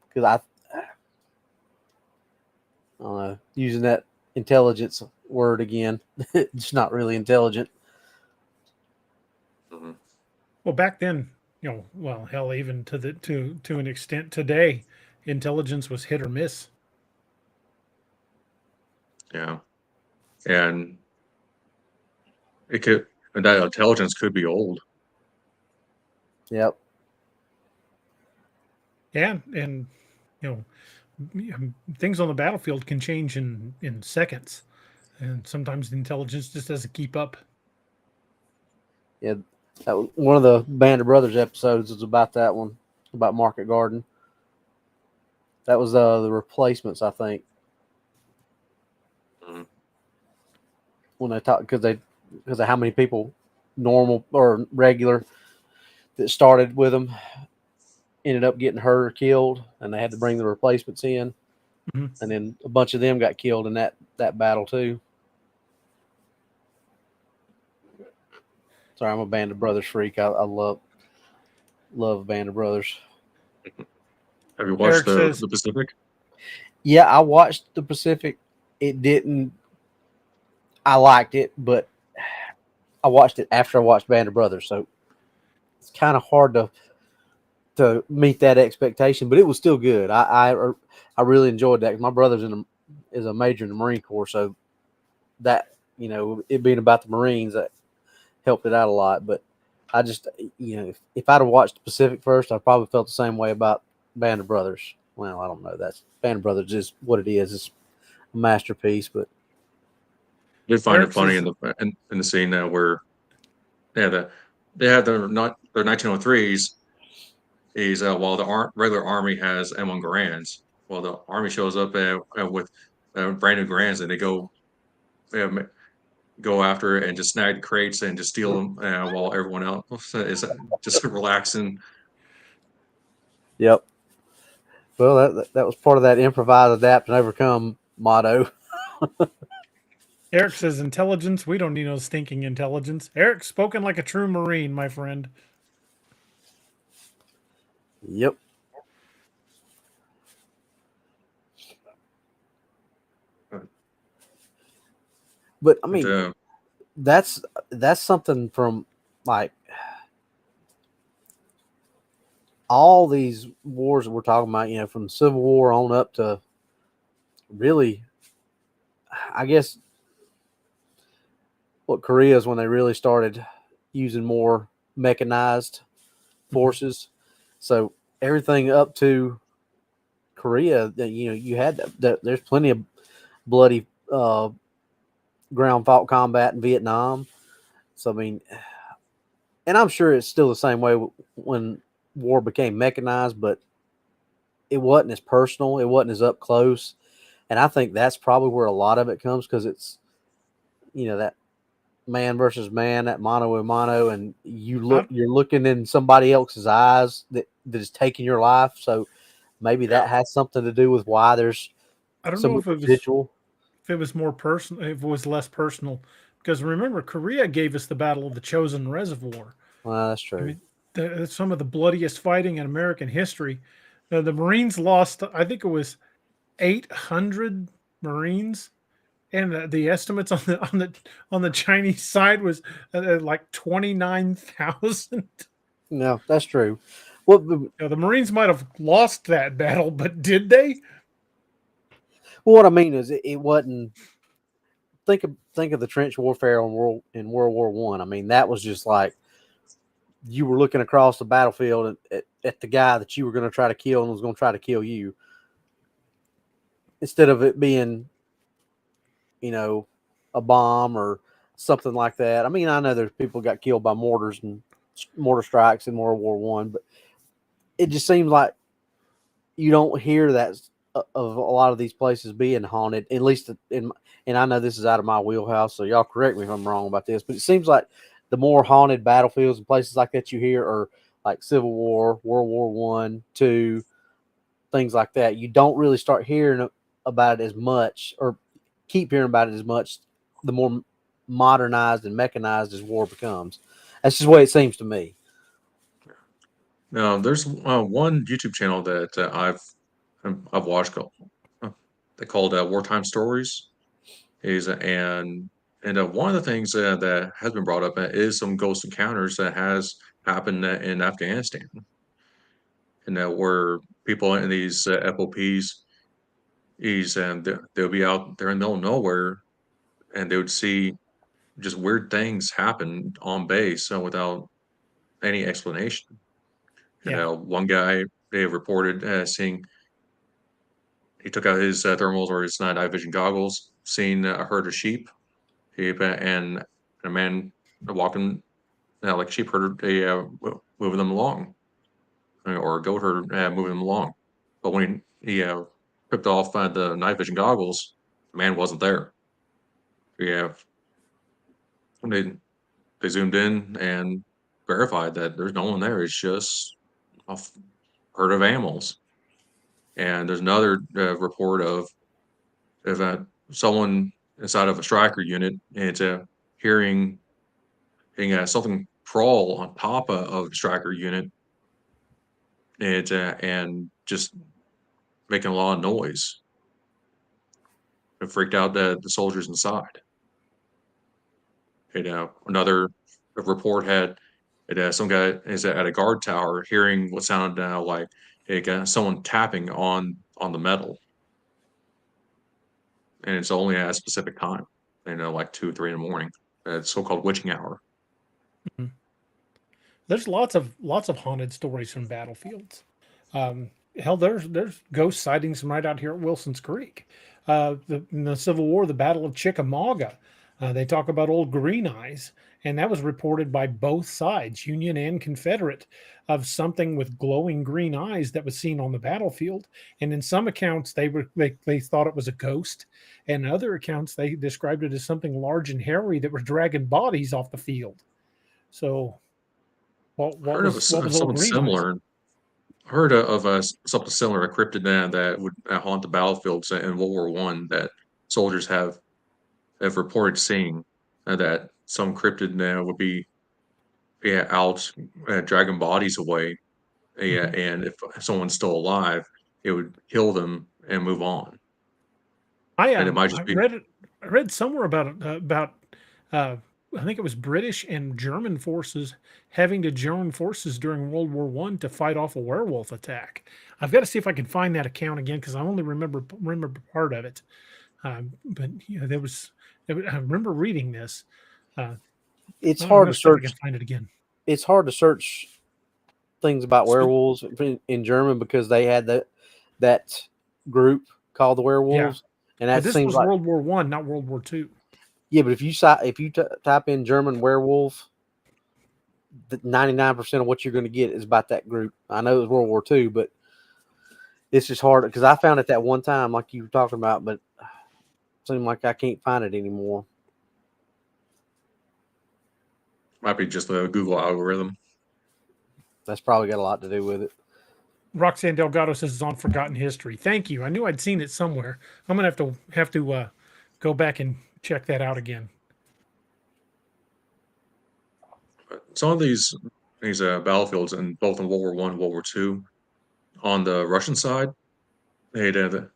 because I don't know, using that intelligence word again. It's not really intelligent. Hmm. Well, back then, well, hell, even to an extent today, intelligence was hit or miss. Yeah, and it could and that intelligence could be old. Yep. Yeah, and you know, things on the battlefield can change in seconds, and sometimes the intelligence just doesn't keep up. Yeah. One of the Band of Brothers episodes was about that one, about Market Garden. That was the Replacements, I think. Mhm. When they talk, because because of how many people, normal or regular, that started with them ended up getting hurt or killed, and they had to bring the replacements in, and then a bunch of them got killed in that battle too. Sorry, I'm a Band of Brothers freak. I love Band of Brothers. Have you watched Eric the Pacific? Yeah, I watched the Pacific. It didn't. I liked it, but I watched it after I watched Band of Brothers, so it's kind of hard to meet that expectation. But it was still good. I really enjoyed that. My brother's is a major in the Marine Corps, so that, it being about the Marines, that helped it out a lot. But I just, if I'd have watched the Pacific first, I probably felt the same way about Band of Brothers. Well, I don't know. That's Band of Brothers is what it is. It's a masterpiece. But I did find Eric it funny says, in the scene where they had their 1903s. Is while the regular army has M1 Garands, well, the army shows up with brand new Garands, and they go after it and just snag the crates and just steal them while everyone else is just relaxing. yep. Well, that was part of that improvise, adapt, and overcome motto. Eric says, intelligence. We don't need no stinking intelligence. Eric, spoken like a true Marine, my friend. Yep. But I mean, And, that's something from like all these wars that we're talking about, from the Civil War on up to really, I guess, what Korea is when they really started using more mechanized forces. So everything up to Korea, you had there's plenty of bloody ground fault combat in Vietnam. So I mean, and I'm sure it's still the same way when war became mechanized, but it wasn't as personal. It wasn't as up close. And I think that's probably where a lot of it comes, because it's, that man versus man, that mano a mano, and you're looking in somebody else's eyes that is taking your life. So maybe that has something to do with why there's I don't some know if it was more personal, if it was less personal, because remember, Korea gave us the Battle of the Chosin Reservoir. Well, that's I true. mean, some of the bloodiest fighting in American history. The Marines lost, I think it was 800 Marines, and the estimates on the Chinese side was like 29,000. No, that's true. Well, The Marines might have lost that battle, but did they? what I mean is it wasn't. Think of the trench warfare in World War One. I mean, that was just like you were looking across the battlefield at the guy that you were going to try to kill and was going to try to kill you, instead of it being, a bomb or something like that. I mean, I know there's people got killed by mortars and mortar strikes in World War One, but it just seems like you don't hear that of a lot of these places being haunted, at least and I know this is out of my wheelhouse, so y'all correct me if I'm wrong about this, but it seems like the more haunted battlefields and places like that you hear are like Civil War, World War One, Two, things like that. You don't really start hearing about it as much, or keep hearing about it as much, the more modernized and mechanized as war becomes. That's just the way it seems to me. now, there's one YouTube channel that I've watched they called Wartime Stories. Is and one of the things that has been brought up is some ghost encounters that has happened in Afghanistan, and where people in these FOPs they'll be out there in the middle of nowhere, and they would see just weird things happen on base without any explanation. And Yeah. one guy they reported seeing he took out his thermals or his night vision goggles, seeing a herd of sheep, and a man walking like a sheep herder, moving them along, or a goat herder moving them along. But when he ripped off the night vision goggles, the man wasn't there. Yeah, they they zoomed in and verified that there's no one there. It's just a herd of animals. And there's another report of someone inside of a striker unit, and it's hearing something crawl on top of the striker unit, and just making a lot of noise. It freaked out the soldiers inside. Another report had some guy is at a guard tower hearing what sounded like someone tapping on the metal, and it's only at a specific time, like 2 or 3 in the morning. It's so-called witching hour. Mhm. There's lots of haunted stories from battlefields. Hell, there's ghost sightings from right out here at Wilson's Creek. In the Civil War, the Battle of Chickamauga, they talk about old Green Eyes, and that was reported by both sides, Union and Confederate, of something with glowing green eyes that was seen on the battlefield. And in some accounts, they thought it was a ghost, and in other accounts they described it as something large and hairy that was dragging bodies off the field. So, what Heard of was old something Green Eyes? similar. Heard of something similar, a cryptid that would haunt the battlefields in World War I, that soldiers have reported seeing, that some cryptid would be out dragging bodies away. Yeah, Mhm. and if someone's still alive, it would kill them and move on. And it might I just be read it. I read somewhere about uh, I think it was British and German forces having to join forces during World War One to fight off a werewolf attack. I've got to see if I can find that account again because I only remember part of it. But I remember reading this. Uh, It's I'm hard going to to see if I can search. find it again. It's hard to search things about So, werewolves in German because they had that group called the yeah, werewolves, and but that this seems was like World War One, not World War Two. yeah. But if you type in German werewolf, 99% of what you're going to get is about that group. I know it was World War II, but it's just hard because I found it that one time, like you were talking about, but it seemed like I can't find it anymore. might be just a Google algorithm. That's probably got a lot to do with it. Roxanne Delgado says it's on Forgotten History. Thank you. I knew I'd seen it somewhere. I'm gonna have to go back and check that out again. But some of these battlefields, in both in World War I, World War II, on the Russian side, they'd have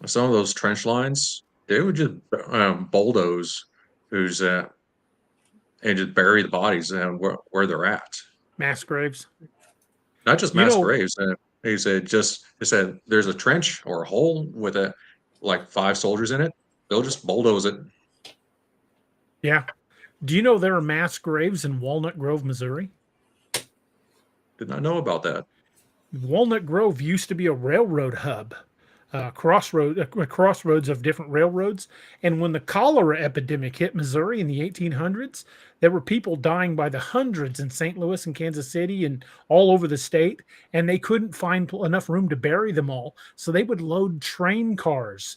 some of those trench lines. They would just bulldoze who's and just bury the bodies where they're at. Mass graves. Not just You mass know, graves. He said there's a trench or a hole with like 5 soldiers in it. They'll just bulldoze it. yeah. Do you know there are mass graves in Walnut Grove, Missouri? Did not know about that. Walnut Grove used to be a railroad hub, crossroads of different railroads. And when the cholera epidemic hit Missouri in the 1800s, there were people dying by the hundreds in St. Louis and Kansas City and all over the state, and they couldn't find enough room to bury them all. So they would load train cars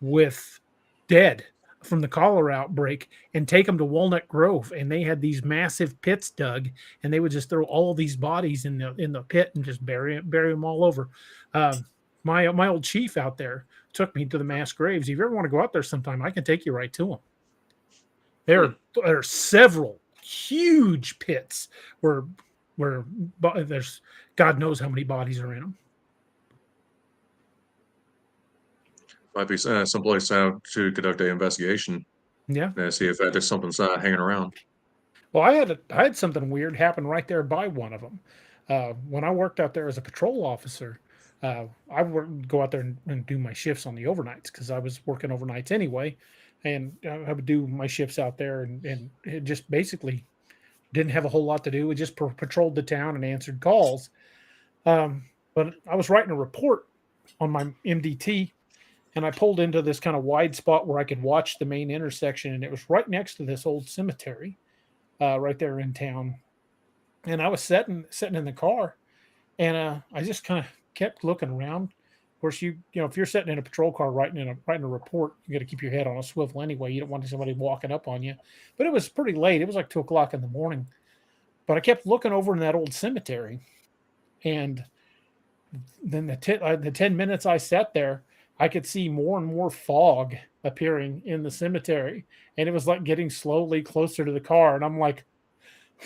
with dead from the cholera outbreak and take them to Walnut Grove, and they had these massive pits dug, and they would just throw all these bodies in the pit and just bury them all over. My old chief out there took me to the mass graves. If you ever want to go out there sometime, I can take you right to them. There are several huge pits where there's God knows how many bodies are in them. Might be someplace to conduct an investigation Yeah. and see if there's something hanging around. Well, I had something weird happen right there by one of them. When I worked out there as a patrol officer, I would go out there and do my shifts on the overnights because I was working overnights anyway, and I would do my shifts out there, and it just basically didn't have a whole lot to do. We just patrolled the town and answered calls. But I was writing a report on my MDT, and I pulled into this kind of wide spot where I could watch the main intersection, and it was right next to this old cemetery, right there in town. And I was sitting in the car, and I just kind of kept looking around, Of course, if you're sitting in a patrol car writing a report, you got to keep your head on a swivel anyway. You don't want somebody walking up on you. But it was pretty late. It was like 2 o'clock in the morning. But I kept looking over in that old cemetery, and then the 10 minutes I sat there, I could see more and more fog appearing in the cemetery, and it was like getting slowly closer to the car. And I'm like,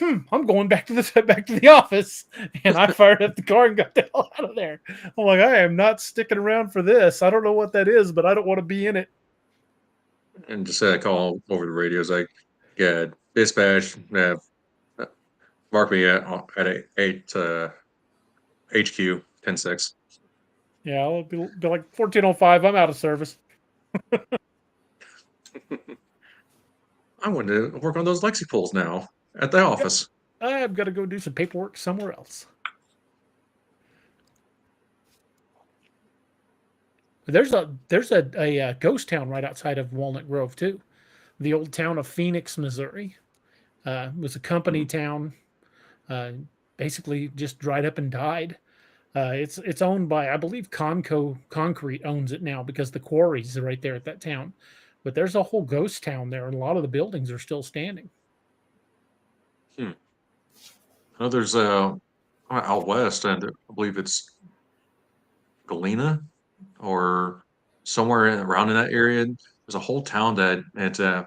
I'm going back to the office. And I fired up the car and got the hell out of there. I'm like, I am not sticking around for this. I don't know what that is, but I don't want to be in it. And just call over the radio. It's like, yeah, dispatch, mark me at 8 HQ 10-6. Yeah, it'll be like 14:05. I'm out of service. I want to work on those Lexi pulls now at the office. I've got to go do some paperwork somewhere else. There's a ghost town right outside of Walnut Grove too. The old town of Phoenix, Missouri. It was a company town. Basically just dried up and died. It's owned by, I believe, Conco Concrete owns it now because the quarries are right there at that town. But there's a whole ghost town there, and a lot of the buildings are still standing. I know there's out west, and I believe it's Galena or somewhere around in that area. There's a whole town that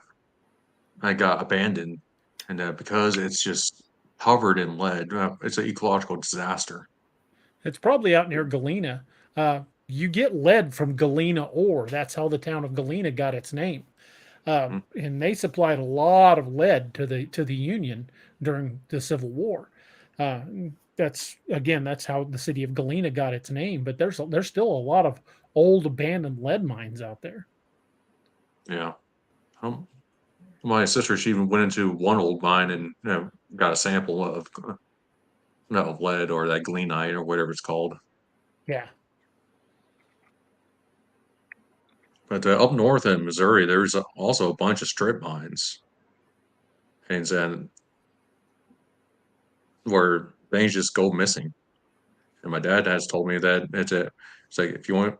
I got abandoned, and because it's just covered in lead, it's an ecological disaster. It's probably out near Galena. You get lead from Galena ore. That's how the town of Galena got its name. And they supplied a lot of lead to the Union during the Civil War. That's how the city of Galena got its name. But there's still a lot of old abandoned lead mines out there. Yeah. My sister, she even went into one old mine and got a sample of lead or that glenite or whatever it's called. Yeah. But up north in Missouri, there's also a bunch of strip mines, and where things just go missing. And my dad has told me that it's like if you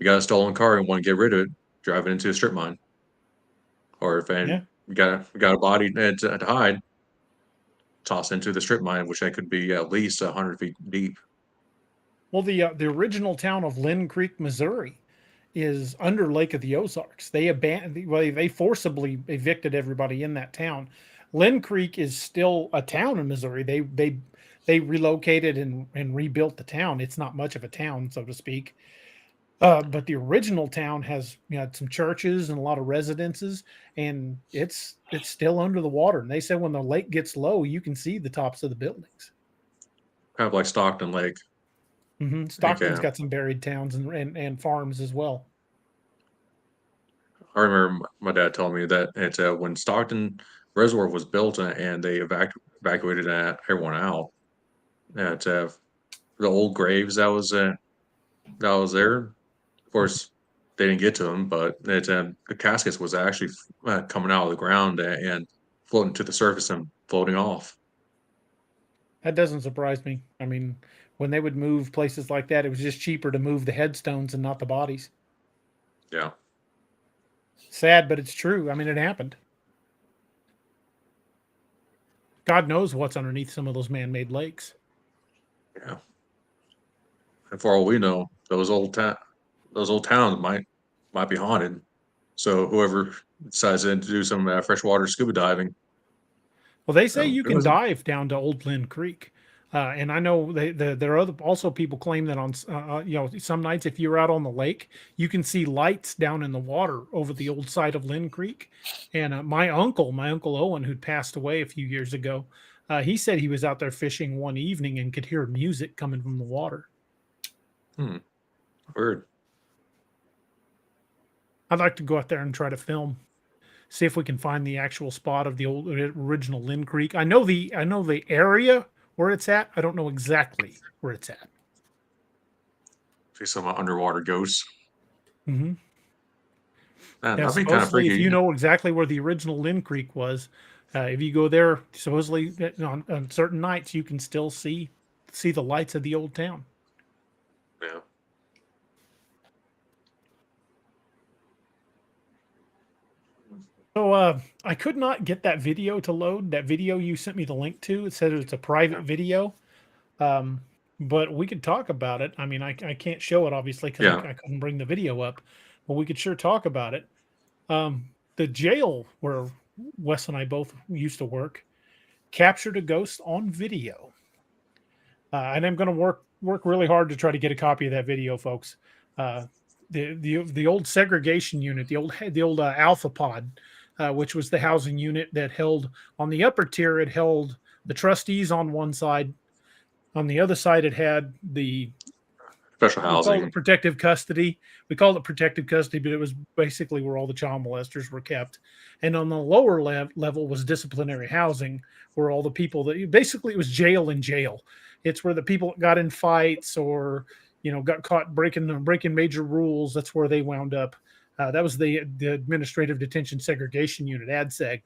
got a stolen car and want to get rid of it, drive it into a strip mine. Or if you got a body to hide, toss into the strip mine, which could be at least 100 feet deep. Well, the original town of Lynn Creek, Missouri, is under Lake of the Ozarks. They forcibly evicted everybody in that town. Lynn Creek is still a town in Missouri. They relocated and rebuilt the town. It's not much of a town, so to speak. But the original town has some churches and a lot of residences, and it's still under the water. And they said when the lake gets low, you can see the tops of the buildings. Kind of like Stockton Lake. Mm-hmm. Stockton's got some buried towns and farms as well. I remember my dad telling me that when Stockton Reservoir was built and they evacuated everyone out, that the old graves that was there, of course, they didn't get to them, but the caskets was actually coming out of the ground and floating to the surface and floating off. That doesn't surprise me. I mean, when they would move places like that, it was just cheaper to move the headstones and not the bodies. Yeah. Sad, but it's true. I mean, it happened. God knows what's underneath some of those man-made lakes. Yeah. And for all we know, those old towns might be haunted. So whoever decides to do some freshwater scuba diving. Well, they say you can dive down to Old Lynn Creek. And I know there are also people claim that on some nights if you're out on the lake, you can see lights down in the water over the old side of Lynn Creek. And my uncle Owen, who'd passed away a few years ago, he said he was out there fishing one evening and could hear music coming from the water. Weird. I'd like to go out there and try to film, see if we can find the actual spot of the old original Lynn Creek. I know the area where it's at. I don't know exactly where it's at. See some underwater ghosts. Mm-hmm. Man, Yeah, that'd be kind of freaky. if you know exactly where the original Lynn Creek was, if you go there, supposedly on certain nights, you can still see the lights of the old town. Yeah. So I could not get that video to load. That video you sent me the link to, it said it's a private video. Um, but we could talk about it. I mean, I can't show it obviously because Yeah. I couldn't bring the video up, but we could sure talk about it. The jail where Wes and I both used to work captured a ghost on video. And I'm going to work really hard to try to get a copy of that video, folks. Uh, the old segregation unit, the old Alpha Pod, which was the housing unit that held on the upper tier. It held the trustees on one side. On the other side, it had the Special we called housing. it protective custody. We called it protective custody, but it was basically where all the child molesters were kept. And on the lower level was disciplinary housing, where all the people that basically it was jail in jail. It's where the people that got in fights or got caught breaking major rules. That's where they wound up. That was the administrative detention segregation unit, ADSEG,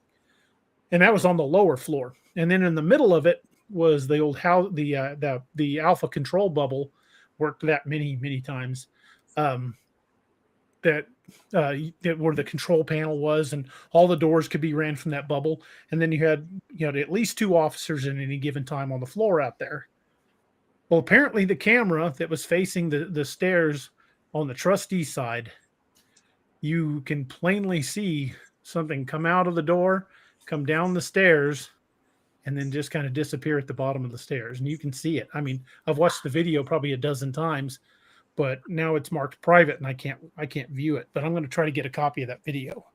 and that was on the lower floor. And then in the middle of it was the old house, the alpha control bubble. Worked that many times. That where the control panel was, and all the doors could be ran from that bubble. And then you had at least 2 officers in any given time on the floor out there. Well, apparently the camera that was facing the stairs on the trustee side, you can plainly see something come out of the door, come down the stairs, and then just kind of disappear at the bottom of the stairs. And you can see it. I mean, I've watched the video probably a dozen times, but now it's marked private and I can't view it. But I'm going to try to get a copy of that video.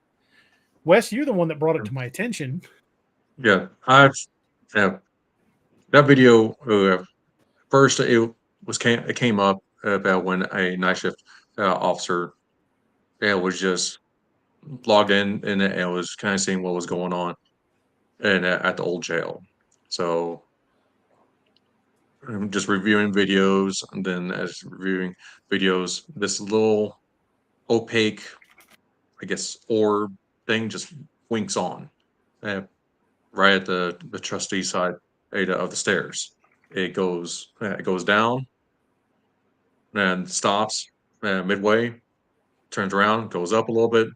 Wes, you're the one that brought it to my attention. Yeah, that video. First, it came up about when a night shift officer was just logged in and it was kind of seeing what was going on and at the old jail. So I'm just reviewing videos, and then as reviewing videos, this little opaque, I guess, orb thing just winks on uh, right at the trustee side of the stairs. It goes down and stops midway, turns around, goes up a little bit,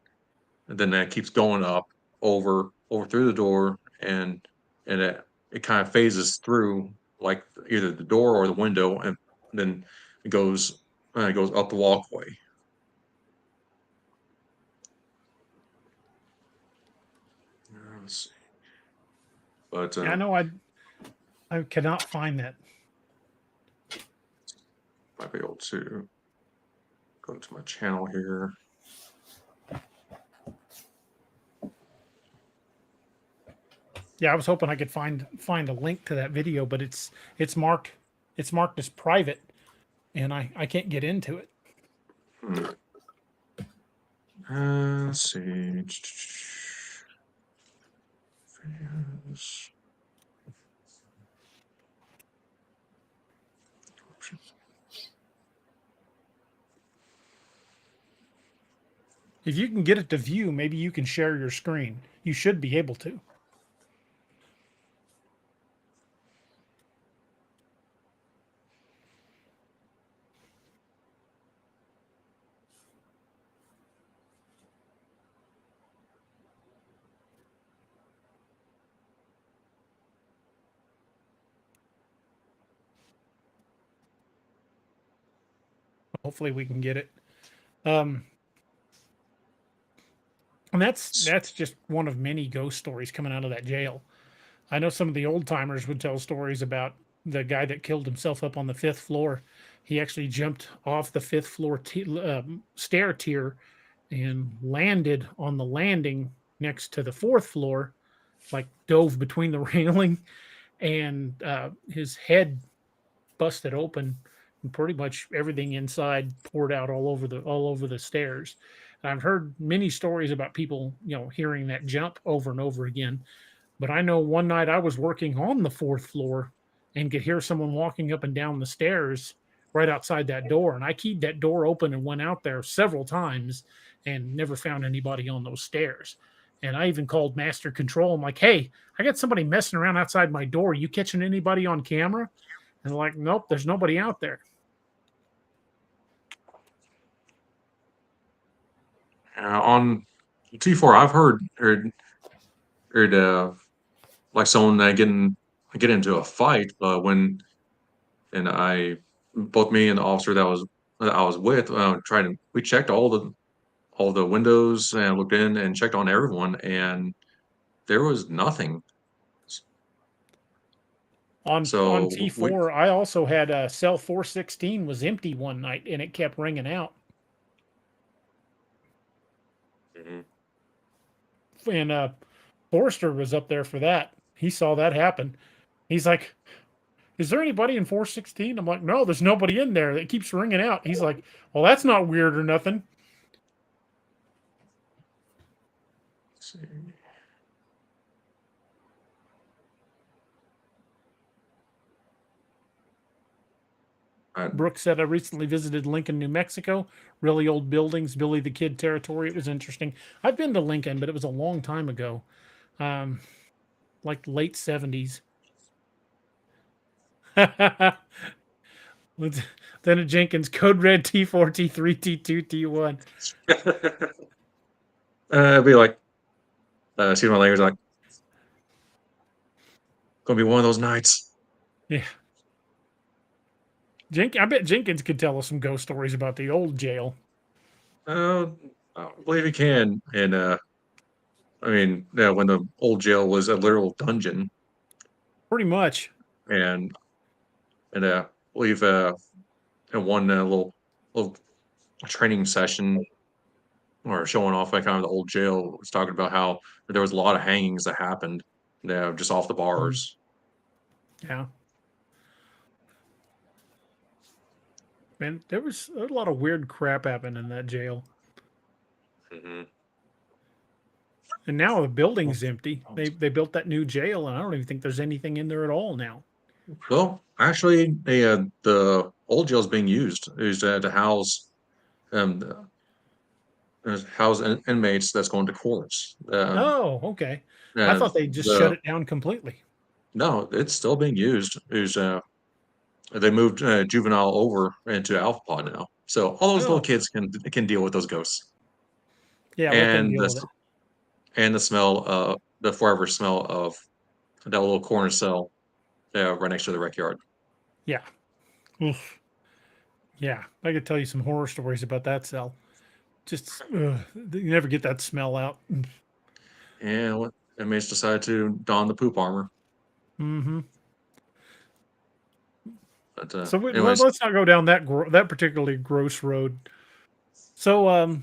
and then that keeps going up over through the door, and it kind of phases through like either the door or the window, and then it goes up the walkway. Let's see. But Yeah, I know I cannot find that. might be able to go to my channel here. Yeah, I was hoping I could find a link to that video, but it's marked as private, and I can't get into it. Let's see. Videos. If you can get it to view, maybe you can share your screen. You should be able to. Hopefully we can get it. And that's just one of many ghost stories coming out of that jail. I know some of the old timers would tell stories about the guy that killed himself up on the 5th floor. He actually jumped off the 5th floor stair tier and landed on the landing next to the 4th floor, like dove between the railing, and his head busted open, and pretty much everything inside poured out all over the stairs. And I've heard many stories about people, hearing that jump over and over again. But I know one night I was working on the 4th floor and could hear someone walking up and down the stairs right outside that door. And I keyed that door open and went out there several times and never found anybody on those stairs. And I even called master control. I'm like, hey, I got somebody messing around outside my door. You catching anybody on camera? And they're like, nope, there's nobody out there. On T4. I've heard like someone get into a fight when and I both me and the officer that I was with we checked all the windows and looked in and checked on everyone and there was nothing. On So we T4, I also had cell 416 was empty one night and it kept ringing out. Mhm. And Forrester was up there for that. He saw that happen. He's like, "Is there anybody in 416?" I'm like, "No, there's nobody in there. It keeps ringing out." He's like, "Well, that's not weird or nothing." Let's see. I, Brooke said, "I recently visited Lincoln, New Mexico. Really old buildings, Billy the Kid territory. It was interesting. I've been to Lincoln, but it was a long time ago, um, like late 70s." Lieutenant Jenkins, code red T4, T3, T2, T1. it'd be like see my language like gonna be one of those nights. Yeah. I bet Jenkins could tell us some ghost stories about the old jail. Uh, I believe he can. And I mean, yeah, when the old jail was a literal dungeon, Pretty much. and I believe in one little training session or showing off like kind of the old jail was talking about how there was a lot of hangings that happened, just off the Mhm. bars. Yeah. Man, there was a lot of weird crap happening in that jail. Hmm. And now the building's empty. They built that new jail, and I don't even think there's anything in there at all now. Well, actually, the old jail is being used to um, house inmates that's going to courts. Oh, okay. I Uh, thought they just shut the it down completely. No, it's still being used. They moved juvenile over into alpha pod now, so all those little Oh, kids can deal with those ghosts yeah, let them and deal with it. the smell the forever smell of that little corner cell right next to the rec yard. Yeah. Oof. Yeah. I could tell you some horror stories about that cell. Just, you never get that smell out. And what inmates decided to don the poop armor. Mm-hmm. But So anyways, let's not go down that particularly gross road. So,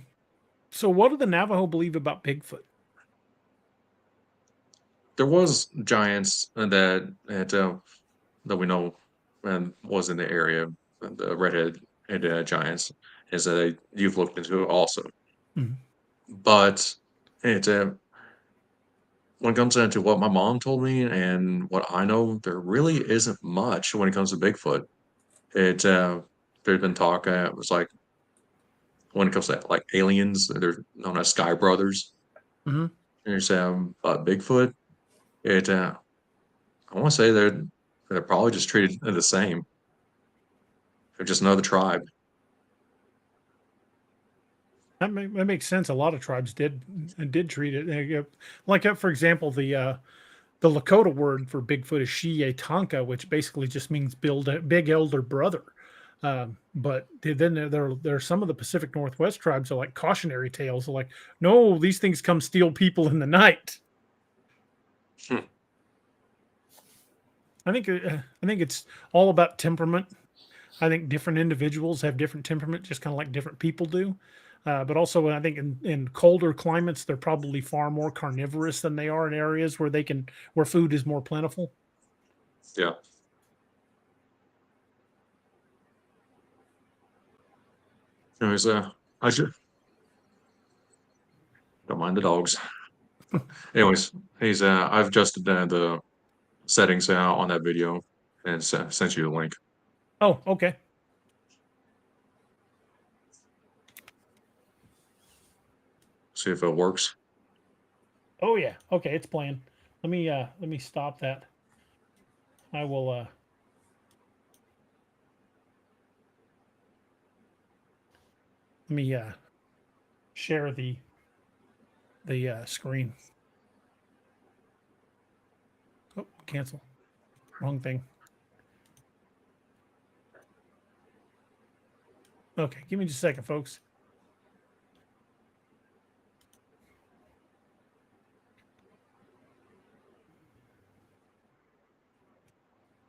so what do the Navajo believe about Bigfoot? there was giants that we know was in the area. The redhead giants is that you've looked into it also, Mhm. but it when it comes down to what my mom told me and what I know, there really isn't much when it comes to Bigfoot. It there's been talk. It was like when it comes to like aliens, they're known as Sky Brothers. Mhm. There's Bigfoot. It I want to say they're probably just treated the same. They're just another tribe. That makes sense. A lot of tribes did treat it like, for example, the Lakota word for Bigfoot is Shiyetanka, which basically just means build a big elder brother. But then there are some of the Pacific Northwest tribes are like cautionary tales. They're like, no, these things come steal people in the night. Hmm. I think it's all about temperament. I think different individuals have different temperament, just kind of like different people do. But also, I think in colder climates, they're probably far more carnivorous than they are in areas where food is more plentiful. Yeah. Anyways, I just don't mind the dogs. Anyways, he's I've adjusted the settings on that video and sent you the link. Oh, okay. See if it works. Oh yeah. Okay, it's playing. Let me stop that. I will let me share the the screen. Oh, cancel. Wrong thing. Okay, give me just a second, folks.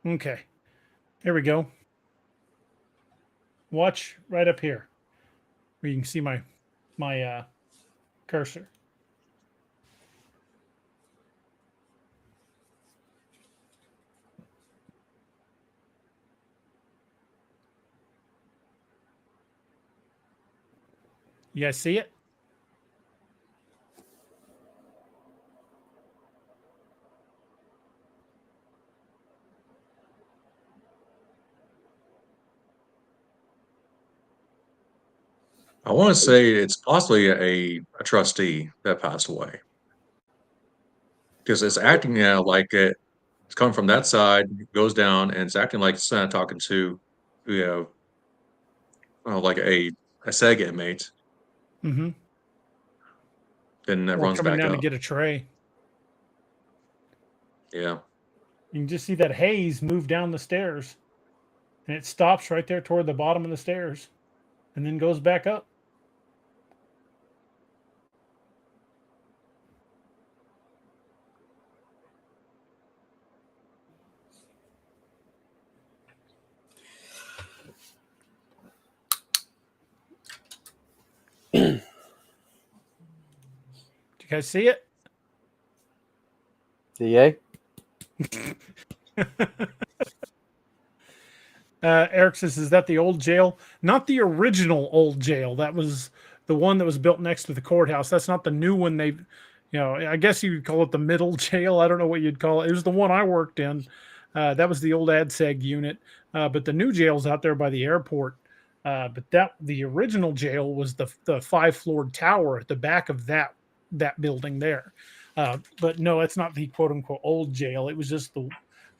Okay, here we go. Watch right up here, where you can see my cursor. You guys see it? I want to say it's possibly a trustee that passed away because it's acting like it's coming from that side, goes down, and it's acting like it's talking to, you know, like a SEG inmate, Mm-hmm. then it Or runs coming back down to up. get a tray. Yeah. You can just see that haze move down the stairs, and it stops right there toward the bottom of the stairs, and then goes back up. Do you guys see it? DA? Eric says, "Is that the old jail? Not the original old jail. That was the one that was built next to the courthouse. That's not the new one. They, I guess you would call it the middle jail. I don't know what you'd call it. It was the one I worked in. That was the old ADSEG unit. But the new jail's out there by the airport. But the original jail was the 5-floored tower at the back of that building there. But no, it's not the quote unquote old jail. It was just the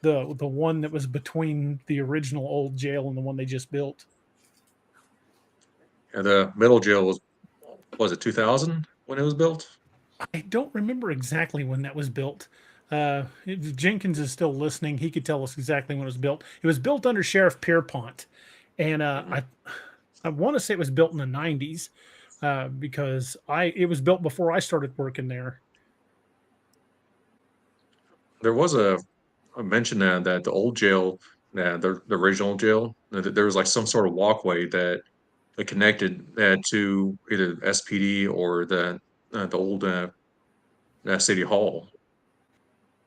one that was between the original old jail and the one they just built. And the middle jail was it 2000 when it was built? I don't remember exactly when that was built. If Jenkins is still listening, he could tell us exactly when it was built. It was built under Sheriff Pierpont, and I want to say it was built in the 90s because it was built before I started working there. There was a mention that the old jail, the original jail, that there was like some sort of walkway that connected to either SPD or the old city hall.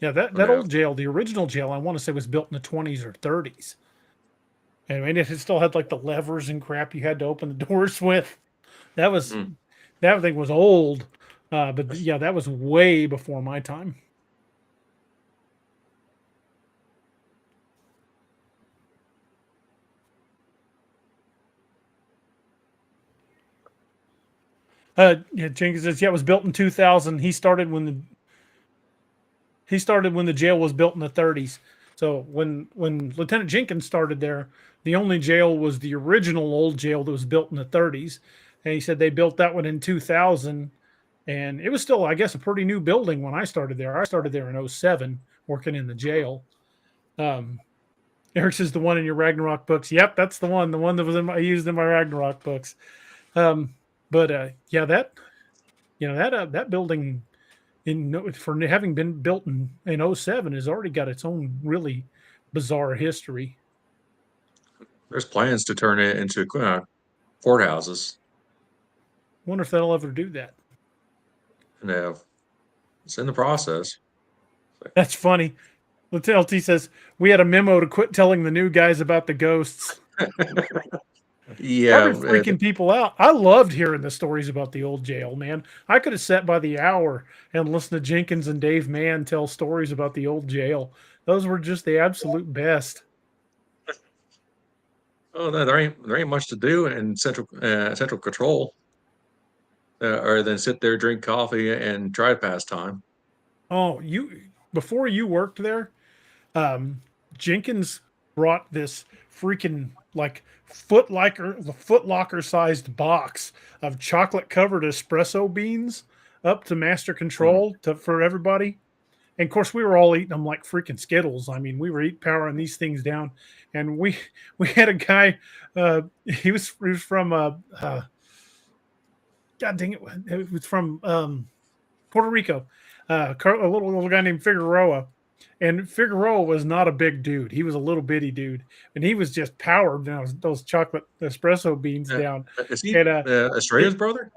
Yeah, that old jail, the original jail, I want to say was built in the 20s or 30s. And I mean, it still had like the levers and crap you had to open the doors with. That thing was old, but yeah, that was way before my time. Yeah, Jenkins says, yeah, it was built in 2000. He started when the jail was built in the 30s. So when Lieutenant Jenkins started there, the only jail was the original old jail that was built in the 30s. And he said they built that one in 2000. And it was still, I guess, a pretty new building when I started there. I started there in 07, working in the jail. Eric says the one in your Ragnarok books. Yep, that's the one that was I used in my Ragnarok books. Yeah, that building for having been built in 07 has already got its own really bizarre history. There's plans to turn it into courthouses. Wonder if they'll ever do that. And it's in the process. That's funny. LT says we had a memo to quit telling the new guys about the ghosts. Yeah, Started freaking people out. I loved hearing the stories about the old jail, man. I could have sat by the hour and listened to Jenkins and Dave Mann tell stories about the old jail. Those were just the absolute best. Oh, no, there ain't much to do in central control, other than sit there, drink coffee, and try to pass time. Oh, before you worked there, Jenkins brought this freaking like foot locker sized box of chocolate covered espresso beans up to master control for everybody. And of course, we were all eating them like freaking Skittles. I mean, we were powering these things down, and we had a guy. He was from God dang it, it was from Puerto Rico. A little guy named Figueroa, and Figueroa was not a big dude. He was a little bitty dude, and he was just powered those chocolate espresso beans down. Is he And Estrella's brother?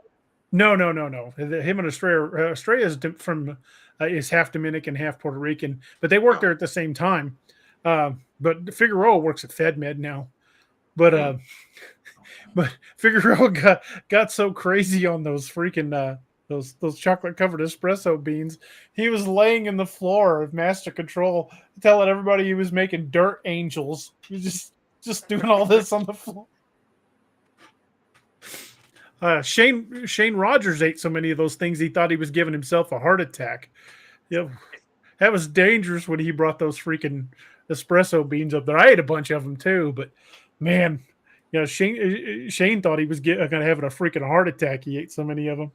no. Him and Estrella. Estrella is from is half Dominican, half Puerto Rican, but they work there at the same time. But Figueroa works at FedMed now. But but Figueroa got so crazy on those freaking those chocolate covered espresso beans. He was laying in the floor of master control, telling everybody he was making dirt angels. He was just doing all this on the floor. Shane Rogers ate so many of those things he thought he was giving himself a heart attack. Yeah, that was dangerous when he brought those freaking espresso beans up there. I ate a bunch of them too, but man, Shane thought he was going to have a freaking heart attack. He ate so many of them.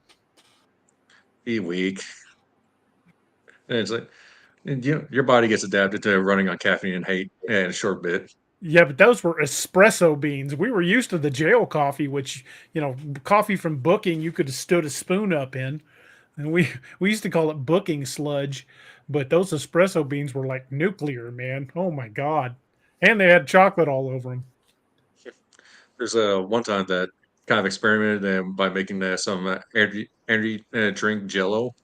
He weak. And it's like, your body gets adapted to running on caffeine and hate in a short bit. Yeah, but those were espresso beans. We were used to the jail coffee, which, coffee from booking you could have stood a spoon up in. And we used to call it booking sludge. But those espresso beans were like nuclear, man. Oh, my God. And they had chocolate all over them. There's one time that kind of experimented by making some energy drink Jello.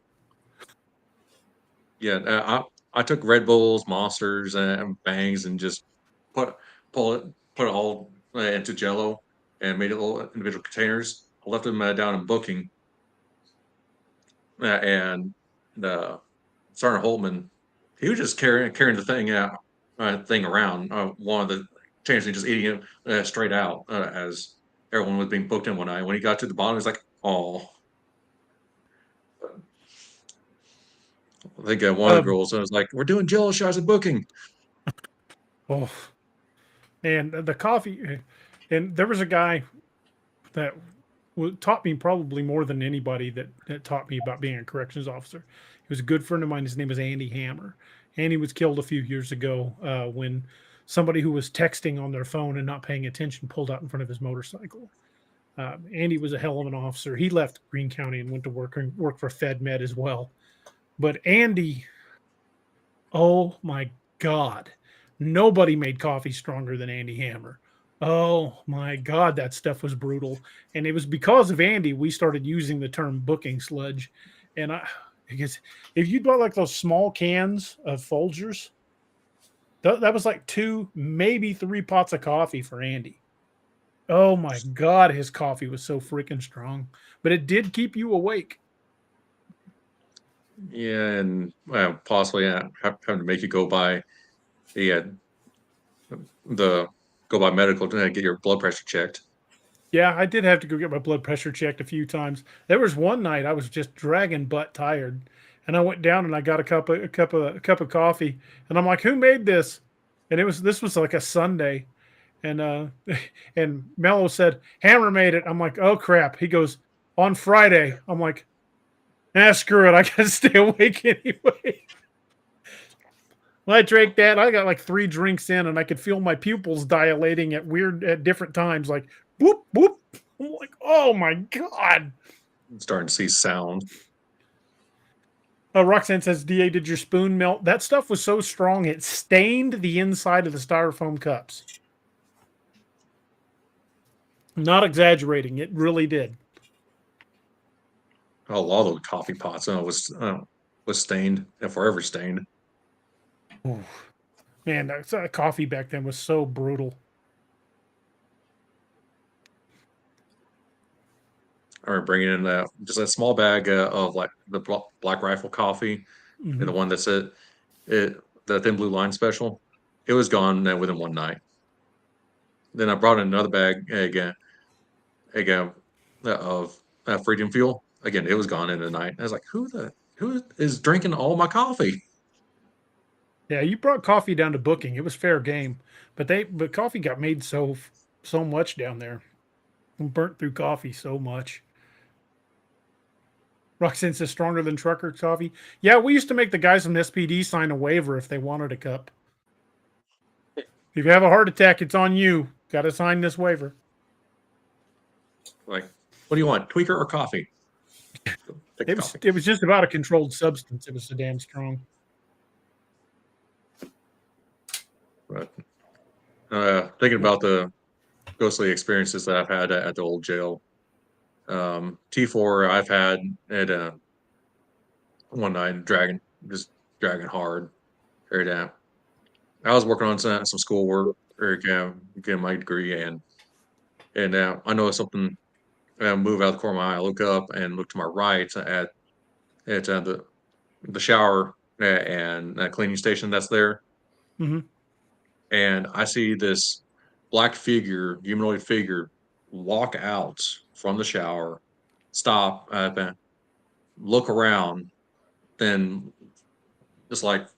Yeah, I took Red Bulls, Monsters, and Bangs, and just put it all into Jello and made it little individual containers. I left them down in booking, and Sergeant Holtman, he was just carrying the thing around. One of the chains, just eating it straight out as everyone was being booked in one night. When he got to the bottom, he's like, "Oh." I think one of the girls was like, "We're doing Jello shots at booking." Oh, and the coffee, and there was a guy that taught me probably more than anybody that taught me about being a corrections officer. He was a good friend of mine. His name was Andy Hammer. Andy was killed a few years ago when somebody who was texting on their phone and not paying attention pulled out in front of his motorcycle. Andy was a hell of an officer. He left Greene County and went to work for FedMed as well. But Andy, oh my God, nobody made coffee stronger than Andy Hammer. Oh my God, that stuff was brutal. And it was because of Andy we started using the term booking sludge. And because if you bought like those small cans of Folgers, that was like 2, maybe 3 pots of coffee for Andy. Oh my God, his coffee was so freaking strong. But it did keep you awake. Yeah, and possibly having to make you go by the medical to get your blood pressure checked. Yeah, I did have to go get my blood pressure checked a few times. There was one night I was just dragging butt tired, and I went down and I got a cup of coffee, and I'm like, "Who made this?" And this was like a Sunday, and and Mello said, "Hammer made it." I'm like, "Oh crap!" He goes, "On Friday." I'm like, screw it. I gotta stay awake anyway. When I drank that, I got like 3 drinks in, and I could feel my pupils dilating at different times, like boop boop. I'm like, oh my God. I'm starting to see sound. Roxanne says, "Da, did your spoon melt?" That stuff was so strong it stained the inside of the styrofoam cups. Not exaggerating, it really did. A lot of the coffee pots was stained and forever stained. Ooh. Man, that coffee back then was so brutal. I remember bringing in just a small bag of like the Black Rifle coffee, and the one that's the Thin Blue Line special. It was gone within one night. Then I brought in another bag again of Freedom Fuel. Again, it was gone in the night. I was like, who is drinking all my coffee? Yeah, you brought coffee down to booking. It was fair game, but coffee got made so much down there, and burnt through coffee so much. Roxanne says stronger than trucker coffee. Yeah, we used to make the guys from SPD sign a waiver if they wanted a cup. If you have a heart attack, it's on you. Got to sign this waiver. Like, what do you want, tweaker or coffee? Take the coffee. It was just about a controlled substance. It was so damn strong. But thinking about the ghostly experiences that I've had at the old jail. T4 I've had at one night dragging hard. Or I was working on some schoolwork or getting my degree, and I noticed something move out the corner of my eye. I look up and look to my right at the shower and cleaning station that's there, Mm-hmm. and I see this black figure, humanoid figure, walk out from the shower, stop, look around, then just like a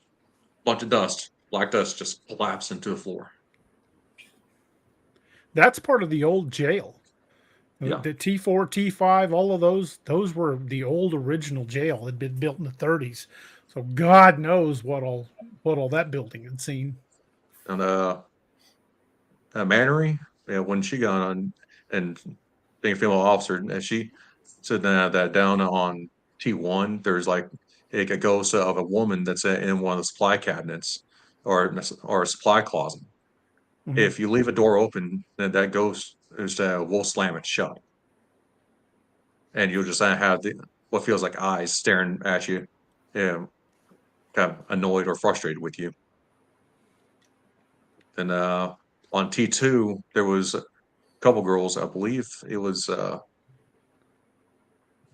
bunch of dust, black dust, just collapse into the floor. That's part of the old jail. Yeah. The T4, T5, all of those were the old original jail. It had been built in the 30s. So God knows what all that building had seen. And Mannery, when she got on and being a female officer, and she said that down on T1, there's like a ghost of a woman that's in one of the supply cabinets or a supply closet. Mhm. If you leave a door open, then that ghost will slam it shut, and you'll just have what feels like eyes staring at you, kind of annoyed or frustrated with you. And on T2, there was a couple girls, I believe it was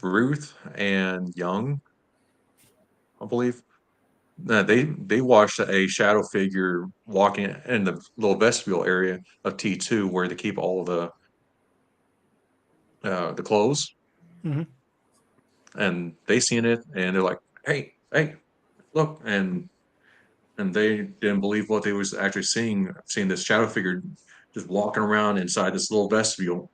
Ruth and Young, I believe. They watched a shadow figure walking in the little vestibule area of T2 where they keep all the clothes, Mhm. and they seen it, and they're like, "Hey, hey, look!" And they didn't believe what they was actually seeing this shadow figure just walking around inside this little vestibule.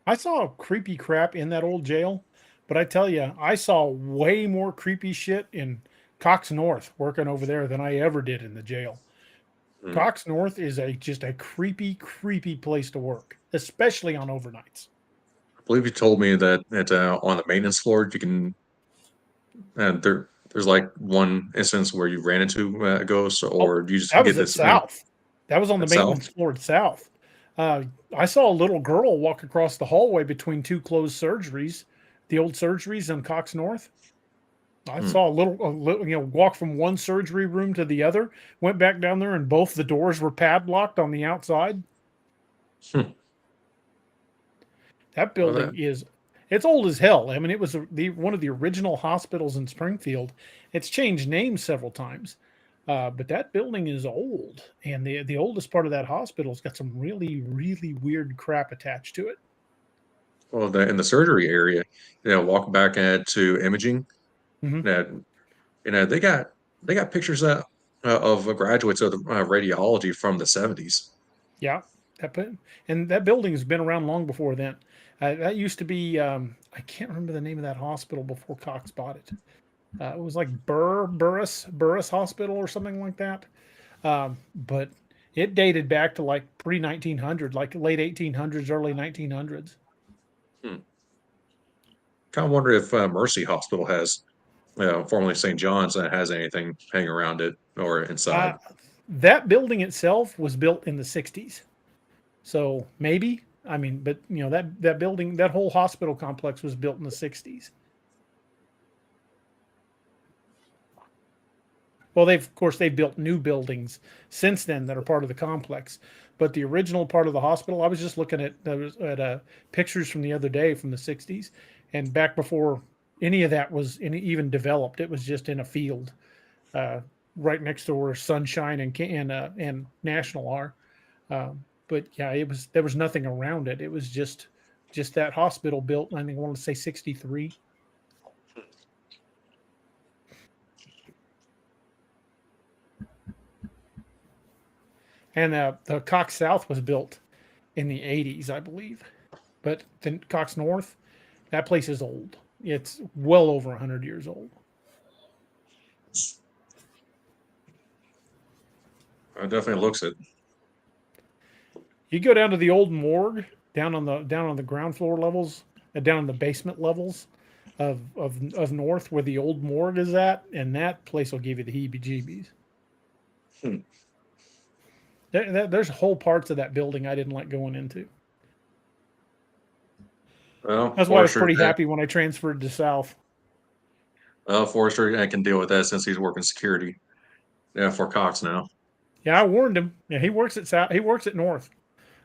I saw creepy crap in that old jail, but I tell you, I saw way more creepy shit in Cox North working over there than I ever did in the jail. Mm. Cox North is just a creepy, creepy place to work, especially on overnights. I believe you told me that on the maintenance floor you can there's like one instance where you ran into a ghost, Oh, or you just that was get at this South. That was on the at South. maintenance floor at South. I saw a little girl walk across the hallway between two closed surgeries, the old surgeries in Cox North. I saw a little, walk from one surgery room to the other, went back down there, and both the doors were padlocked on the outside. Hmm. That building it's old as hell. I mean, it was one of the original hospitals in Springfield. It's changed names several times, but that building is old, and the oldest part of that hospital's got some really, really weird crap attached to it. Well, in the surgery area, walking back to imaging, Mm-hmm. that they got pictures of graduates of the radiology from the 70s. Yeah, and that building has been around long before then. That used to be I can't remember the name of that hospital before Cox bought it. It was like Burris Hospital or something like that. But it dated back to like pre 1900, like late 1800s, early 1900s. Hmm. Kind of wonder if Mercy Hospital has, formerly St. John's, that has anything hanging around it or inside. That building itself was built in the 60s. So maybe, I mean, but that building, that whole hospital complex was built in the 60s. Well, of course they built new buildings since then that are part of the complex, but the original part of the hospital, I was just looking at pictures from the other day from the 60s, and back before any of that was even developed, it was just in a field right next to where Sunshine and National are. But yeah, there was nothing around it. It was just that hospital built. I think I want to say 63. And the Cox South was built in the 80s, I believe. But then Cox North, that place is old. it's well over 100 years old. It definitely looks it. You go down to the old morgue down on the ground floor levels, down in the basement levels of North, where the old morgue is at, and that place will give you the heebie-jeebies. Hmm. There's whole parts of that building I didn't like going into. Well, That's why I was Forrester, pretty happy when I transferred to South. Forrester can deal with that since he's working security. Yeah, for Cox now. Yeah, I warned him. Yeah, he works at South. He works at North.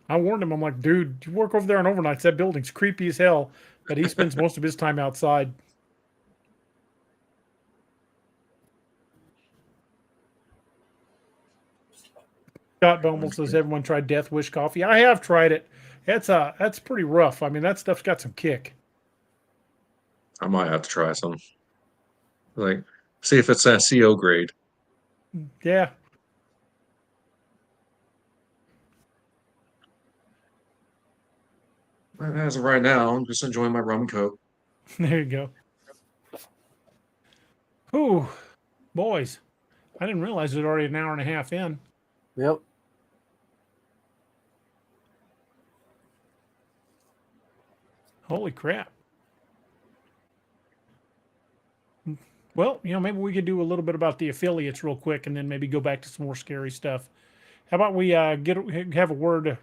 I warned him. I'm like, dude, you work over there on overnights. That building's creepy as hell. But he spends most of his time outside. Scott Bommel says everyone tried Death Wish coffee. I have tried it. That's pretty rough. I mean, that stuff's got some kick. I might have to try some. Like, see if it's that CO grade. Yeah. As of right now, I'm just enjoying my rum and coke. There you go. Ooh, boys. I didn't realize it was already an hour and a half in. Yep. Holy crap. Well, maybe we could do a little bit about the affiliates real quick and then maybe go back to some more scary stuff. How about we have a word?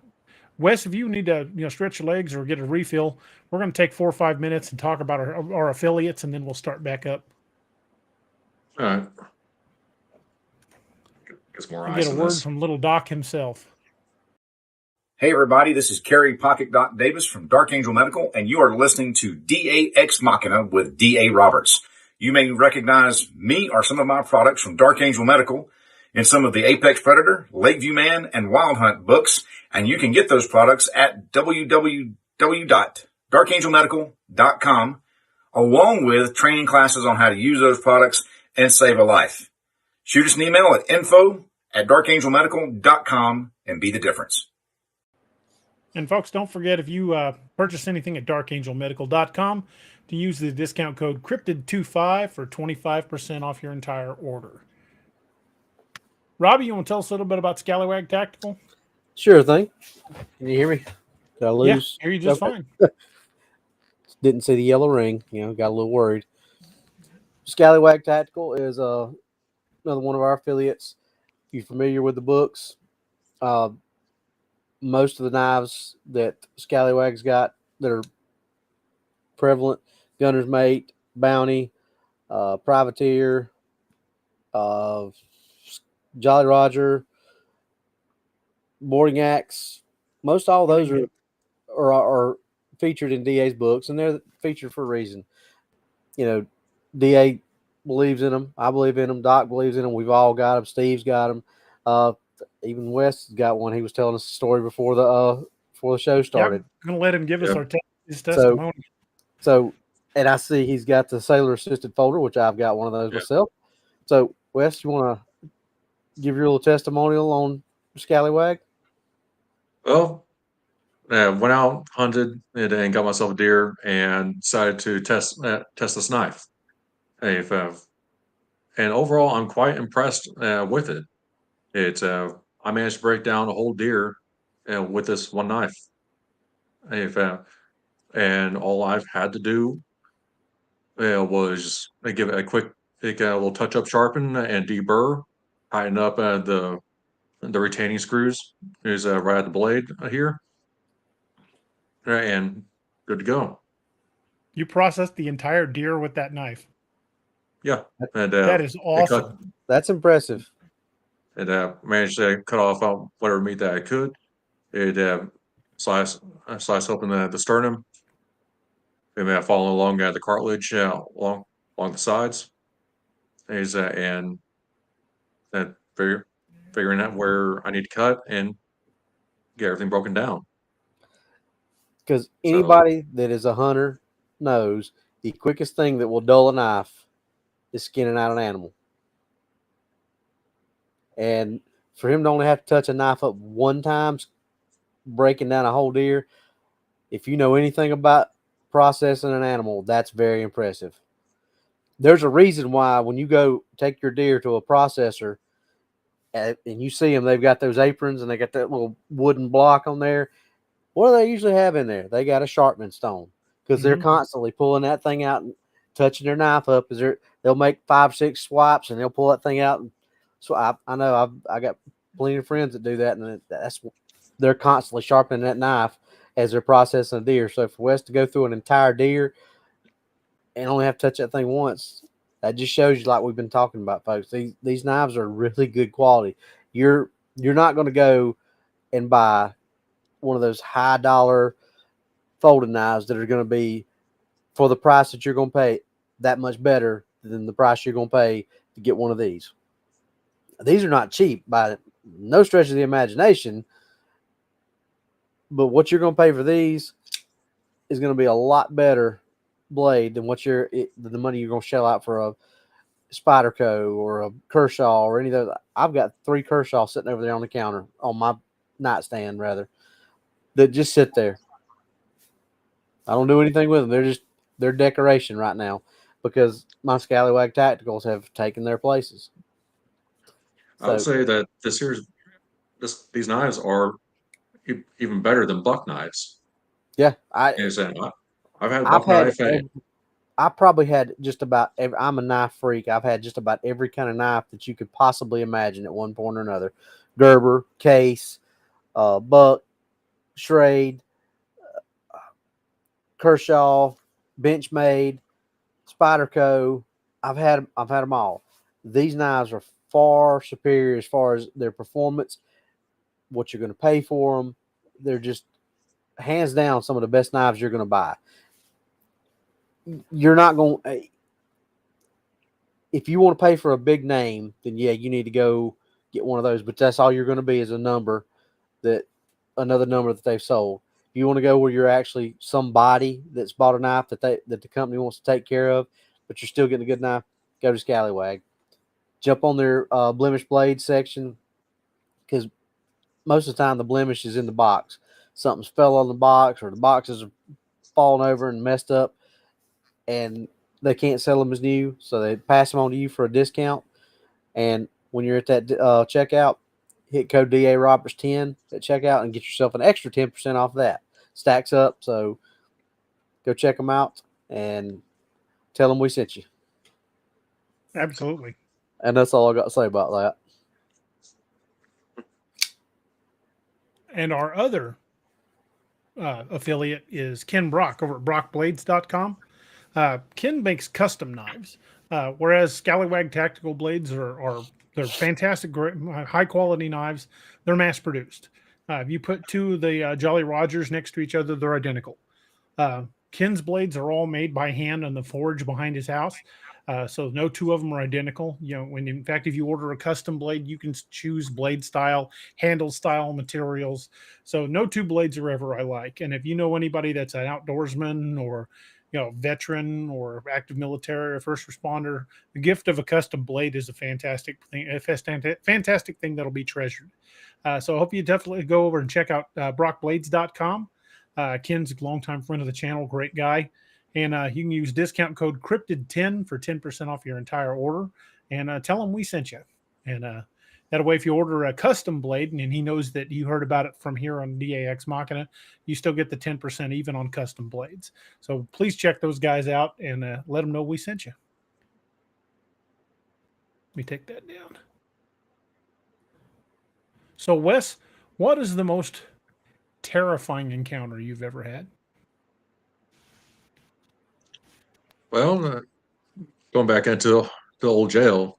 Wes, if you need to stretch your legs or get a refill, we're going to take 4 or 5 minutes and talk about our affiliates, and then we'll start back up. All right. Gets more And eyes get a on word this. from Little Doc himself. Hey everybody, this is Kerry Pocket Doc Davis from Dark Angel Medical, and you are listening to DA Ex Machina with DA Roberts. You may recognize me or some of my products from Dark Angel Medical in some of the Apex Predator, Lakeview Man, and Wild Hunt books, and you can get those products at www.darkangelmedical.com, along with training classes on how to use those products and save a life. Shoot us an email at info@darkangelmedical.com and be the difference. And folks, don't forget, if you purchase anything at darkangelmedical.com, to use the discount code cryptid25 for 25% off your entire order. Robbie, you want to tell us a little bit about Scallywag Tactical? Sure thing. Can you hear me? Did I lose? Yeah, hear you just Okay. fine. Didn't see the yellow ring. Got a little worried. Scallywag Tactical is another one of our affiliates. You familiar with the books? Most of the knives that Scallywag's got that are prevalent: Gunner's Mate, Bounty, Privateer, Jolly Roger, Boarding Axe. Most all those are featured in DA's books, and they're featured for a reason. DA believes in them. I believe in them. Doc believes in them. We've all got them. Steve's got them. Even Wes got one. He was telling us a story before the show started. Yeah, I'm going to let him give us his So, testimony. And I see he's got the Sailor Assisted folder, which I've got one of those myself. So, Wes, you want to give your little testimonial on Scallywag? Well, went out, hunted, and got myself a deer, and decided to test this knife. And overall, I'm quite impressed with it. I managed to break down a whole deer with this one knife. And all I've had to do was give it a quick, a little touch-up sharpen and deburr, tighten up the retaining screws is right at the blade here, and good to go. You processed the entire deer with that knife. Yeah, and that is awesome. That's impressive. And managed to cut off whatever meat that I could. It slice open the sternum, and then follow along the cartilage along the sides. And figuring out where I need to cut and get everything broken down. Because anybody that is a hunter knows the quickest thing that will dull a knife is skinning out an animal. And for him to only have to touch a knife up one time, breaking down a whole deer, if you know anything about processing an animal, that's very impressive. There's a reason why when you go take your deer to a processor and you see them, they've got those aprons and they got that little wooden block on there. What do they usually have in there? They got a sharpening stone because they're constantly pulling that thing out and touching their knife up. They'll make 5-6 swipes and they'll pull that thing out. And so I know I got plenty of friends that do that, and they're constantly sharpening that knife as they're processing a deer. So for Wes to go through an entire deer and only have to touch that thing once, that just shows you, like we've been talking about, folks. These knives are really good quality. You're not going to go and buy one of those high dollar folding knives that are going to be, for the price that you're going to pay, that much better than the price you're going to pay to get one of these. These are not cheap by no stretch of the imagination, but what you're going to pay for these is going to be a lot better blade than the money you're going to shell out for a Spyderco or a Kershaw or any of those. I've got 3 Kershaw sitting over there on the counter, on my nightstand rather, that just sit there. I don't do anything with them. They're decoration right now because my Scallywag Tacticals have taken their places. I would say that these knives are even better than buck knives. Yeah, I've had a buck knife. I probably had just about I'm a knife freak. I've had just about every kind of knife that you could possibly imagine at one point or another. Gerber, Case, Buck, Schrade, Kershaw, Benchmade, Spyderco. I've had them all. These knives are far superior as far as their performance, what you're going to pay for them. They're just hands down some of the best knives you're going to buy. You're not going to, if you want to pay for a big name, then yeah, you need to go get one of those, but that's all you're going to be is another number that they've sold. If you want to go where you're actually somebody that's bought a knife that the company wants to take care of, but you're still getting a good knife, go to Scallywag. Jump on their blemish blade section, because most of the time the blemish is in the box. Something's fell on the box, or the boxes are falling over and messed up, and they can't sell them as new, so they pass them on to you for a discount. And when you're at that checkout, hit code DA Roberts 10 at checkout and get yourself an extra 10% off that. Stacks up, so go check them out and tell them we sent you. Absolutely. And that's all I got to say about that. And our other affiliate is Ken Brock over at brockblades.com. Ken makes custom knives, whereas Scallywag Tactical Blades they're fantastic, great, high quality knives. They're mass produced. If you put 2 of the Jolly Rogers next to each other, they're identical. Ken's blades are all made by hand in the forge behind his house. So no 2 of them are identical. In fact, if you order a custom blade, you can choose blade style, handle style, materials. So no 2 blades are ever alike. And if you know anybody that's an outdoorsman or veteran or active military or first responder, the gift of a custom blade is a fantastic thing that'll be treasured. So I hope you definitely go over and check out brockblades.com. Ken's a longtime friend of the channel, great guy. And you can use discount code cryptid10 for 10% off your entire order. And tell him we sent you. And that way, if you order a custom blade and he knows that you heard about it from here on DAX Machina, you still get the 10% even on custom blades. So please check those guys out and let them know we sent you. Let me take that down. So, Wes, what is the most terrifying encounter you've ever had? Well, going back into the old jail,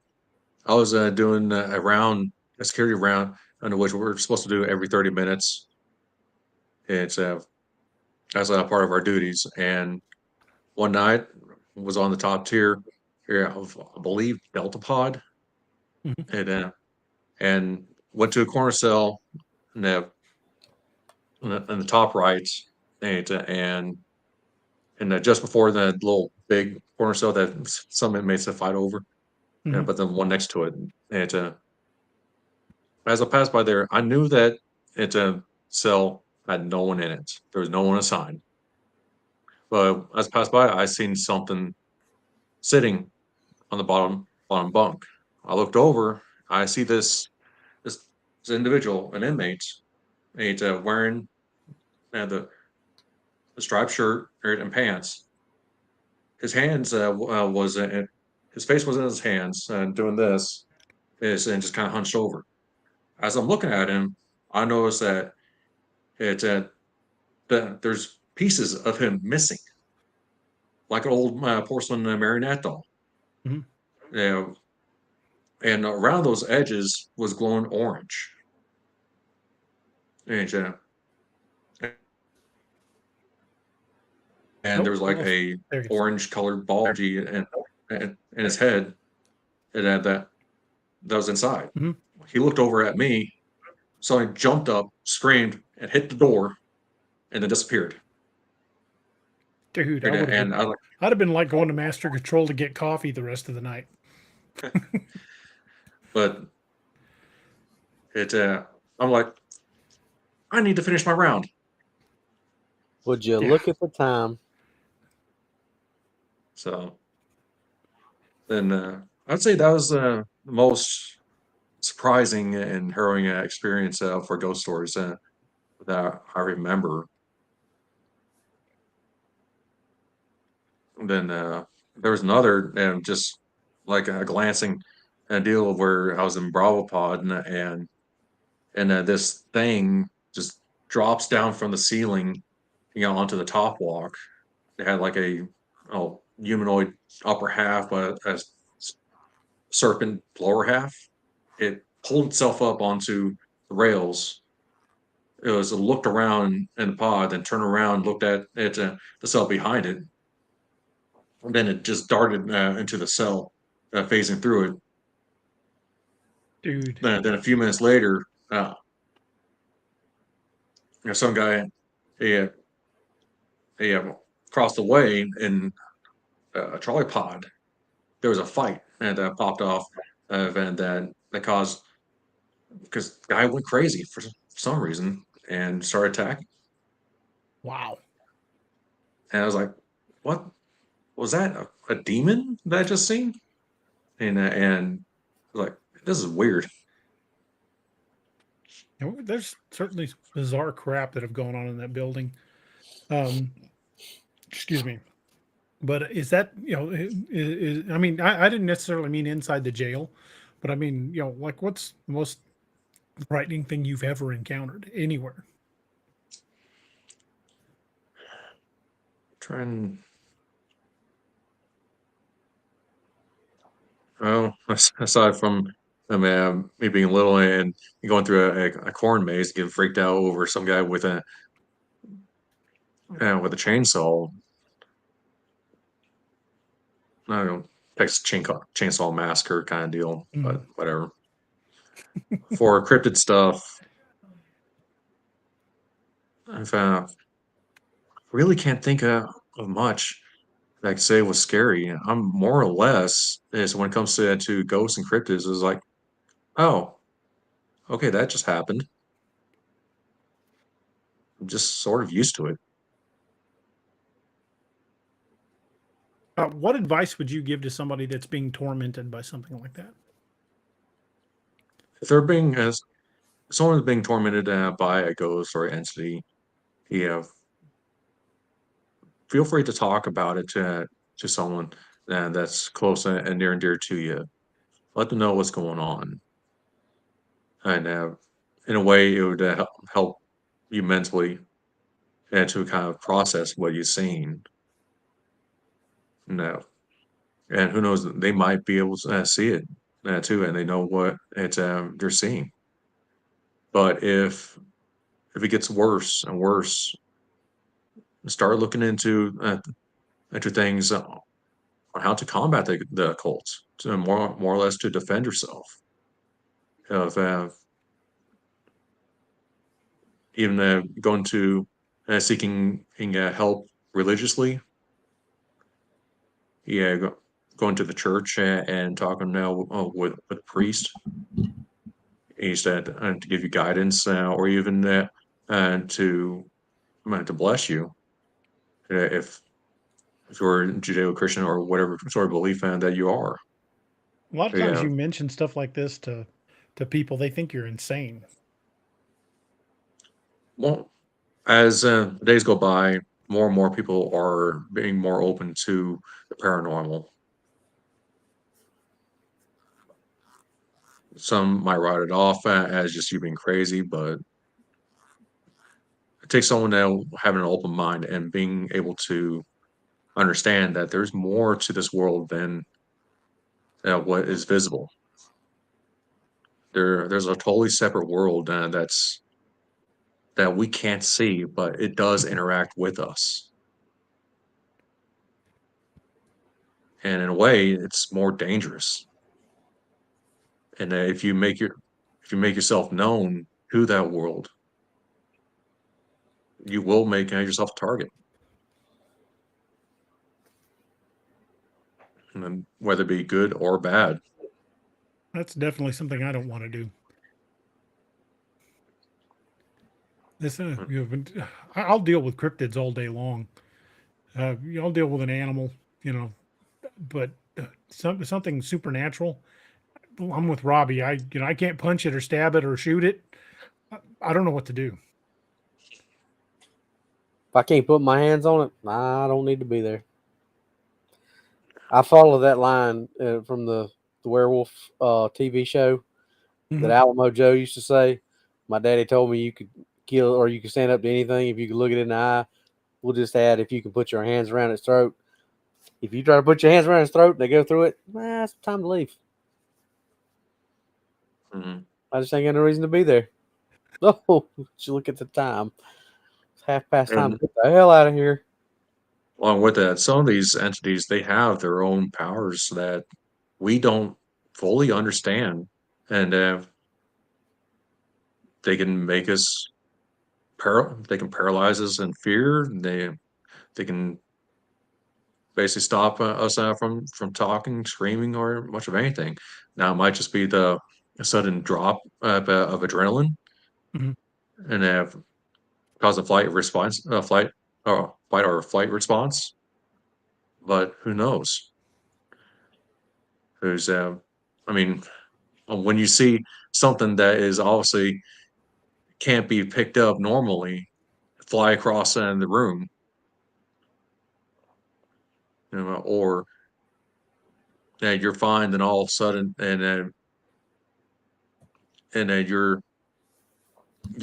I was doing a security round, under which we're supposed to do every 30 minutes. It's as a part of our duties. And one night was on the top tier here of, I believe, Delta Pod, and went to a corner cell in the top right, and just before the little big corner cell that some inmates have fight over, but then one next to it. And as I passed by there, I knew that cell had no one in it. There was no one assigned. But as I passed by, I seen something sitting on the bottom bunk. I looked over. I see this individual, an inmate, wearing the striped shirt and pants. His hands his face was in his hands and doing this and just kind of hunched over. As I'm looking at him, I notice that there's pieces of him missing, like an old porcelain marionette doll. Mhm. You know, and around those edges was glowing orange. And, and Nope. there was like a There he is. orange colored ball in his head that was inside. Mhm. He looked over at me, suddenly jumped up, screamed, and hit the door, and then disappeared. Dude, And I I'd have been like going to Master Control to get coffee the rest of the night. but I'm like, I need to finish my round. Would you Yeah. look at the time? So then I'd say that was the most surprising and harrowing experience for ghost stories that I remember. And then there was another, just like a glancing deal where I was in Bravo Pod and this thing just drops down from the ceiling, onto the top walk. It had like a humanoid upper half, but a serpent lower half. It pulled itself up onto the rails. It looked around in the pod, then turned around, looked at it, the cell behind it, and then it just darted into the cell, phasing through it. Dude. Then a few minutes later, some guy he, he crossed the way in a trolley pod. There was a fight and popped off, and then that caused because the guy went crazy for some reason and started attacking. Wow. And I was like, "What was that? A demon that I just seen?" And like, this is weird. There's certainly bizarre crap that have gone on in that building. Excuse me. But is that, I mean, I didn't necessarily mean inside the jail, but I mean, like what's the most frightening thing you've ever encountered anywhere? Trying. Well, aside from me being little and going through a corn maze, getting freaked out over some guy with a chainsaw. I don't know, Texas Chainsaw Massacre kind of deal, but whatever. For cryptid stuff, I've really can't think of much that I could say was scary. I'm more or less is when it comes to ghosts and cryptids is like, oh, okay, that just happened. I'm just sort of used to it. What advice would you give to somebody that's being tormented by something like that? If they're being as someone is being tormented by a ghost or entity, yeah, feel free to talk about it to someone that's close and near and dear to you. Let them know what's going on, and in a way, it would help you mentally and to kind of process what you've seen. No, and who knows? They might be able to see it too, and they know what they're seeing. But if it gets worse and worse, start looking into things on how to combat the occult, to more or less to defend yourself. Of even going to seeking help religiously, yeah, going to the church and talking now with a priest. He said to give you guidance or even to bless you if if you're Judeo-Christian or whatever sort of belief that you are. A lot of So, times yeah. you mention stuff like this to people, they think you're insane. Well, as days go by, more and more people are being more open to the paranormal. Some might write it off as just you being crazy, but it takes someone that having an open mind and being able to understand that there's more to this world than what is visible. There's a totally separate world that we can't see, but it does interact with us. And in a way, it's more dangerous. And if you make yourself known to that world, you will make yourself a target. And then whether it be good or bad. That's definitely something I don't want to do. This, I'll deal with cryptids all day long. I'll deal with an animal, but something supernatural. I'm with Robbie. I can't punch it or stab it or shoot it. I don't know what to do. If I can't put my hands on it, I don't need to be there. I follow that line from the werewolf TV show that Alamo Joe used to say. My daddy told me you could kill or you could stand up to anything if you could look it in the eye. We'll just add if you can put your hands around its throat. If you try to put your hands around its throat and they go through it, it's time to leave. Mm-hmm. I just ain't got no reason to be there. Oh, you look at the time. It's 9:30. Get the hell out of here. Along with that, some of these entities, they have their own powers that we don't fully understand. And they can make us they can paralyze us in fear. They can basically stop us from talking, screaming, or much of anything. Now it might just be the sudden drop of adrenaline, and have cause a flight response, fight or flight response. But who knows? Who's I mean, when you see something that is obviously can't be picked up normally fly across in the room, or you're fine, then all of a sudden, and then you're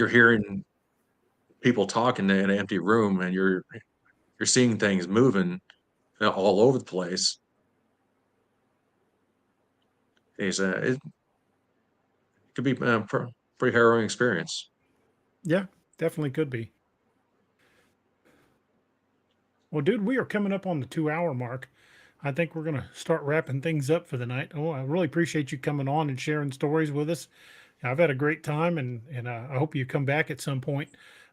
hearing people talking in an empty room, and you're seeing things moving all over the place. It could be a pretty harrowing experience. Yeah, definitely could be. Well, dude, we are coming up on the 2-hour mark. I think we're going to start wrapping things up for the night. Oh, I really appreciate you coming on and sharing stories with us. I've had a great time, and I hope you come back at some point.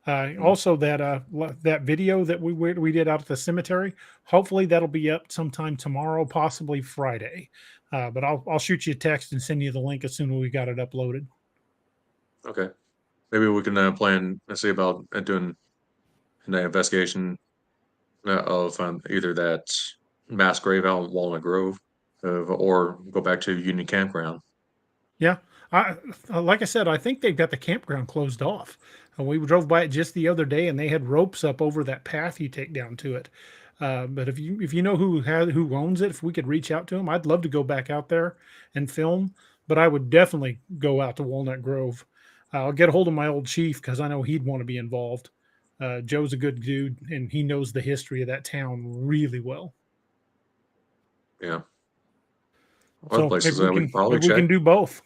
Also, that video that we did out at the cemetery, hopefully that'll be up sometime tomorrow, possibly Friday. But I'll shoot you a text and send you the link as soon as we got it uploaded. Okay, maybe we can plan. Let's see about doing an investigation of either that mass grave out in Walnut Grove, or go back to Union Campground. Yeah, like I said, I think they've got the campground closed off. We drove by it just the other day, and they had ropes up over that path you take down to it. But if you know who owns it, if we could reach out to them, I'd love to go back out there and film. But I would definitely go out to Walnut Grove. I'll get a hold of my old chief because I know he'd want to be involved. Joe's a good dude, and he knows the history of that town really well. Yeah. So places maybe that we can probably we check. can do both.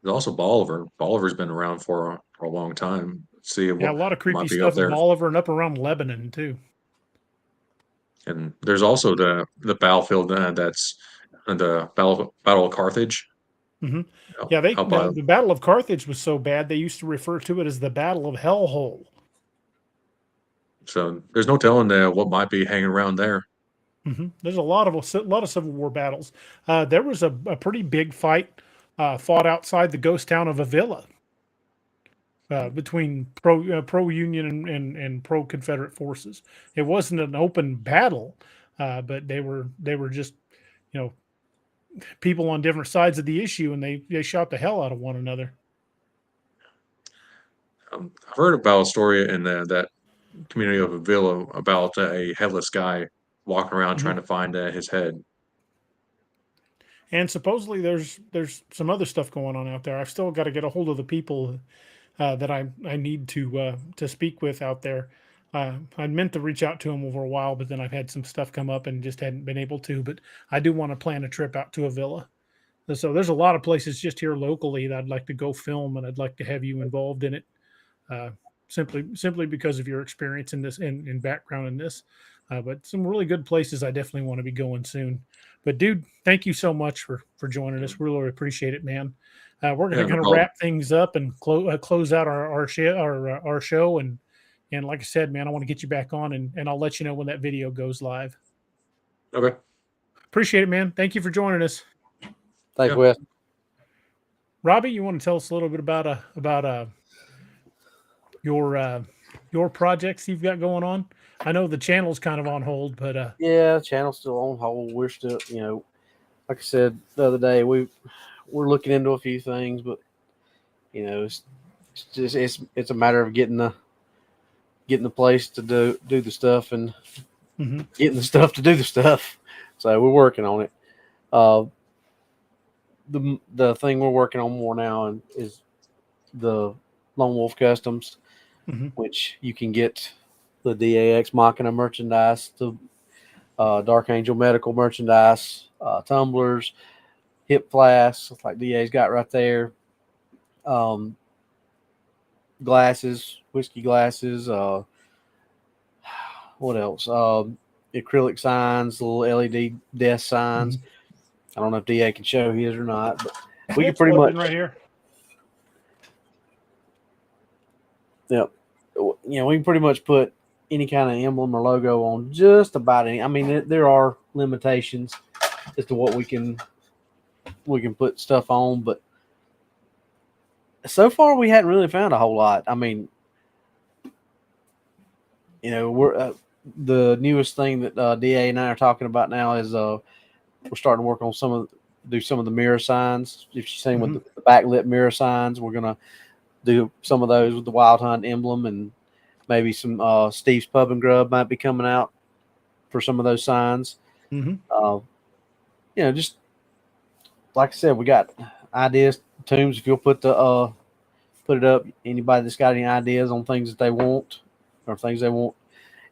There's also Bolivar. Bolivar's been around for a long time. See Yeah, a what lot of creepy might be up stuff in there. Bolivar and up around Lebanon too. And there's also the battlefield that's the Battle of Carthage. Mm-hmm. Out- Yeah, out by, the Battle of Carthage was so bad they used to refer to it as the Battle of Hellhole. so there's no telling what might be hanging around there. Mm-hmm. There's a lot of Civil War battles. There was a pretty big fight fought outside the ghost town of Avila. between pro Union and pro Confederate forces. It wasn't an open battle, but they were just, you know, people on different sides of the issue, and they shot the hell out of one another. I've heard about a story in that community of Avila about a headless guy walking around Mhm. trying to find his head. And supposedly there's some other stuff going on out there. I've still got to get a hold of the people that I need to speak with out there. I meant to reach out to them over a while, but then I've had some stuff come up and just hadn't been able to. But I do want to plan a trip out to Avila. So there's a lot of places just here locally that I'd like to go film, and I'd like to have you involved in it. Uh, simply because of your experience in this and background in this. But some really good places I definitely want to be going soon. But dude, thank you so much for joining us. Really appreciate it, man. We're Yeah, gonna no kind of problem. wrap things up and close out our show. And like I said, man, I want to get you back on, and I'll let you know when that video goes live. Okay. Appreciate it, man. Thank you for joining us. Thanks, Yeah. Wes. Robbie, you want to tell us a little bit about your projects you've got going on? I know the channel's kind of on hold, but Yeah, the channel's still on hold. We're still, like I said the other day, we're looking into a few things, but it's just it's a matter of getting the place to do the stuff and mhm. getting the stuff to do the stuff. So we're working on it. The thing we're working on more now is the Lone Wolf Customs, Mhm. which you can get the DAX Machina merchandise, the Dark Angel medical merchandise, tumblers, hip flasks like DA's got right there, glasses, whiskey glasses. What else? Acrylic signs, little LED desk signs. Mhm. I don't know if DA can show his or not, but we can It's pretty plugged much. in right here. Yep. We can pretty much put any kind of emblem or logo on just about any. I mean, there are limitations as to what we can put stuff on, but so far we hadn't really found a whole lot. I mean, we're the newest thing that DA and I are talking about now is we're starting to work on do some of the mirror signs. If you've seen with the backlit mirror signs, we're gonna do some of those with the Wild Hunt emblem, and maybe some Steve's Pub and Grub might be coming out for some of those signs. Mhm. Just like I said, we got ideas, Tombs. If you'll put it up, anybody that's got any ideas on things that they want or things they want,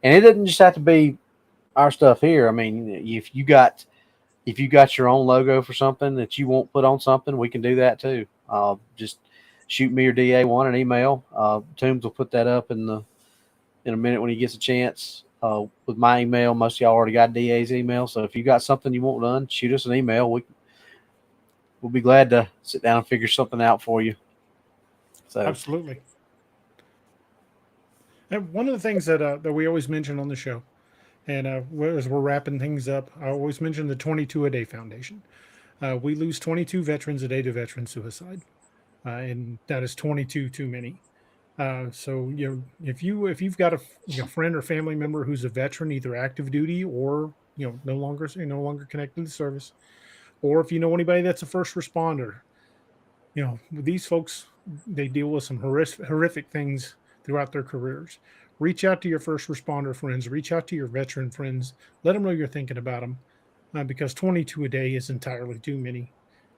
and it doesn't just have to be our stuff here. I mean, if you got your own logo for something that you won't put on something, we can do that too. Just shoot me or DA1 an email. Tombs will put that up in a minute when he gets a chance. With my email, most of y'all already got DA's email. So if you got something you want done, shoot us an email. We'll be glad to sit down and figure something out for you. So Absolutely. And one of the things that we always mention on the show, and as we're wrapping things up, I always mention the 22 a day foundation. We lose 22 veterans a day to veteran suicide, and that is 22 too many. So if you've got a friend or family member who's a veteran, either active duty or no longer connected to service, or if you know anybody that's a first responder, these folks, they deal with some horrific things throughout their careers. Reach out to your first responder friends, reach out to your veteran friends, let them know you're thinking about them, because 22 a day is entirely too many.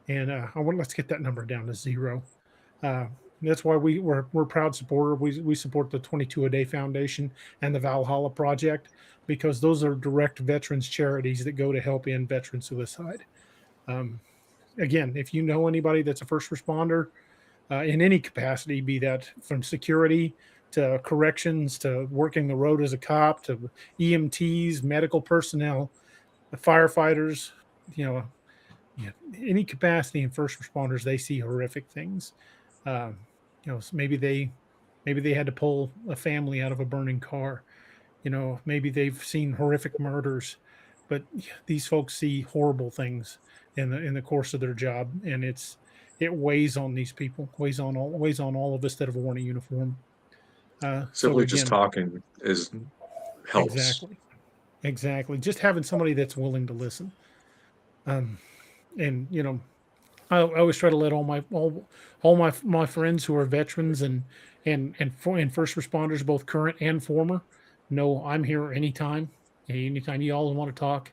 And let's get that number down to zero. Uh, that's why we're proud supporter. We support the 22 a day foundation and the Valhalla project, because those are direct veterans charities that go to help end veteran suicide. Um, Again, if you know anybody that's a first responder in any capacity, be that from security to corrections to working the road as a cop to EMTs, medical personnel, the firefighters, you know, yeah, any capacity in first responders, they see horrific things. Um, so maybe they had to pull a family out of a burning car. Maybe they've seen horrific murders, but these folks see horrible things in the course of their job, and it weighs on these people, weighs on all of us that have worn a uniform. So Simply just again, talking helps. exactly. Just having somebody that's willing to listen. And I always try to let all my friends who are veterans and first responders, both current and former, know I'm here anytime. Anytime you all want to talk.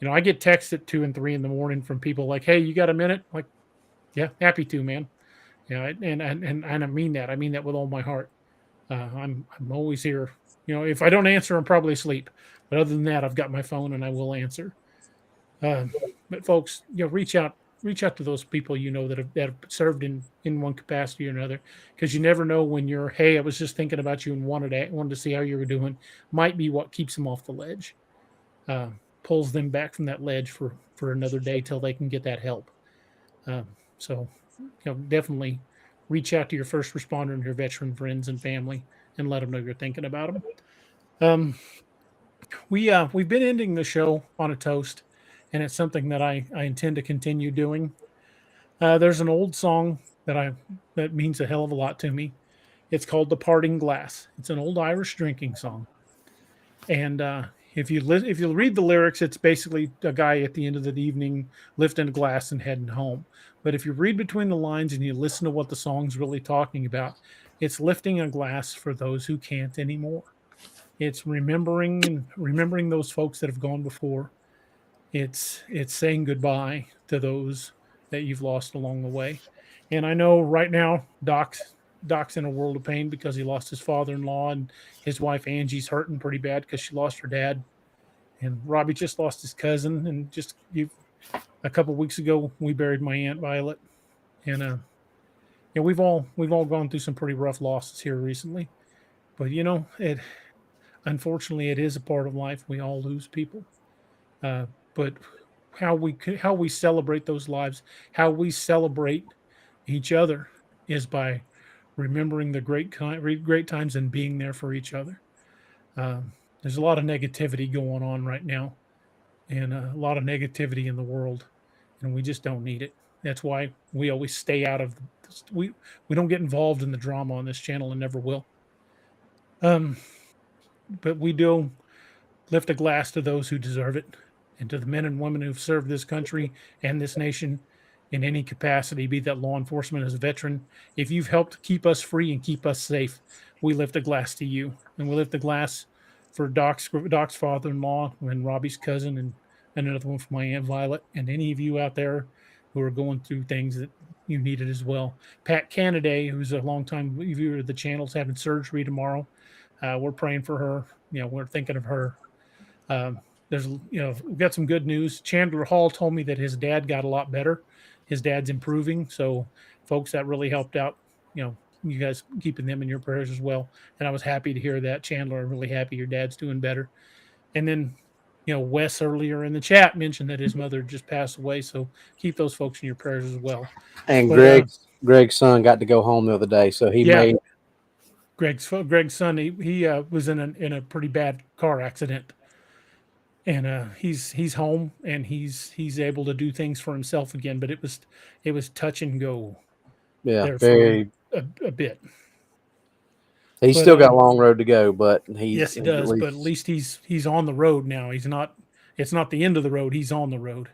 I get texts at 2 and 3 in the morning from people like, "Hey, you got a minute?" Like, yeah, happy to, man. And I mean that. I mean that with all my heart. I'm always here. If I don't answer, I'm probably asleep. But other than that, I've got my phone and I will answer. But folks, reach out to those people that have served in one capacity or another, because you never know when hey, I was just thinking about you and wanted to see how you were doing, might be what keeps them off the ledge, pulls them back from that ledge for another day till they can get that help. So definitely reach out to your first responder and your veteran friends and family and let them know you're thinking about them. We've been ending the show on a toast, and it's something that I intend to continue doing. There's an old song that means a hell of a lot to me. It's called "The Parting Glass." It's an old Irish drinking song, and if you read the lyrics, it's basically a guy at the end of the evening lifting a glass and heading home. But if you read between the lines and you listen to what the song's really talking about, it's lifting a glass for those who can't anymore. It's remembering those folks that have gone before. It's saying goodbye to those that you've lost along the way. And I know right now Doc's in a world of pain because he lost his father-in-law, and his wife Angie's hurting pretty bad because she lost her dad. And Robbie just lost his cousin, and a couple weeks ago we buried my Aunt Violet. And we've all gone through some pretty rough losses here recently. But unfortunately, it is a part of life. We all lose people. But how we celebrate those lives, how we celebrate each other, is by remembering the great times and being there for each other. There's a lot of negativity going on right now, and a lot of negativity in the world, and we just don't need it. That's why we always stay out of. We don't get involved in the drama on this channel and never will. But we do lift a glass to those who deserve it, and to the men and women who've served this country and this nation in any capacity, be that law enforcement, as a veteran. If you've helped keep us free and keep us safe, we lift a glass to you. And we lift a glass for Doc's father-in-law and Robbie's cousin, and another one for my Aunt Violet, and any of you out there who are going through things that you needed as well. Pat Canaday, who's a longtime viewer of the channel, is having surgery tomorrow. We're praying for her. We're thinking of her. We've got some good news. Chandler Hall told me that his dad got a lot better. His dad's improving. So folks, that really helped out, you guys keeping them in your prayers as well. And I was happy to hear that. Chandler, I'm really happy your dad's doing better. And then, Wes earlier in the chat mentioned that his mother just passed away. So keep those folks in your prayers as well. And Greg's son got to go home the other day. So he made Greg's son, he was in a pretty bad car accident, and he's home, and he's able to do things for himself again. But it was touch and go. Yeah, very a bit. He's still got a long road to go, but yes, he does. But at least he's on the road now. It's not the end of the road. He's on the road.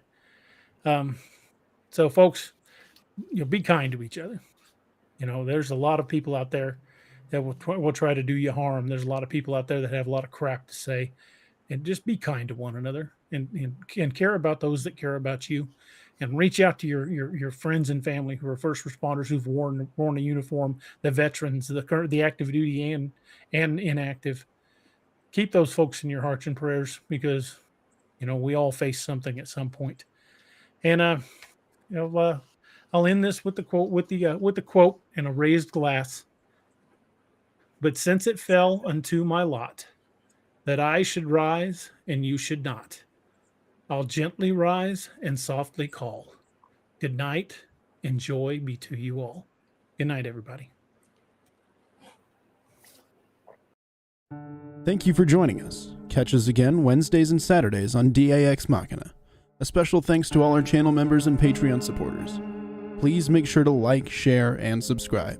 So folks, be kind to each other. There's a lot of people out there that will try to do you harm. There's a lot of people out there that have a lot of crap to say, and just be kind to one another, and care about those that care about you, and reach out to your friends and family who are first responders who've worn a uniform, the veterans, the active duty and inactive. Keep those folks in your hearts and prayers, because we all face something at some point. And I'll end this with the quote in a raised glass. But since it fell unto my lot that I should rise and you should not, I'll gently rise and softly call. Good night, and joy be to you all. Good night, everybody. Thank you for joining us. Catch us again Wednesdays and Saturdays on DAX Machina. A special thanks to all our channel members and Patreon supporters. Please make sure to like, share, and subscribe.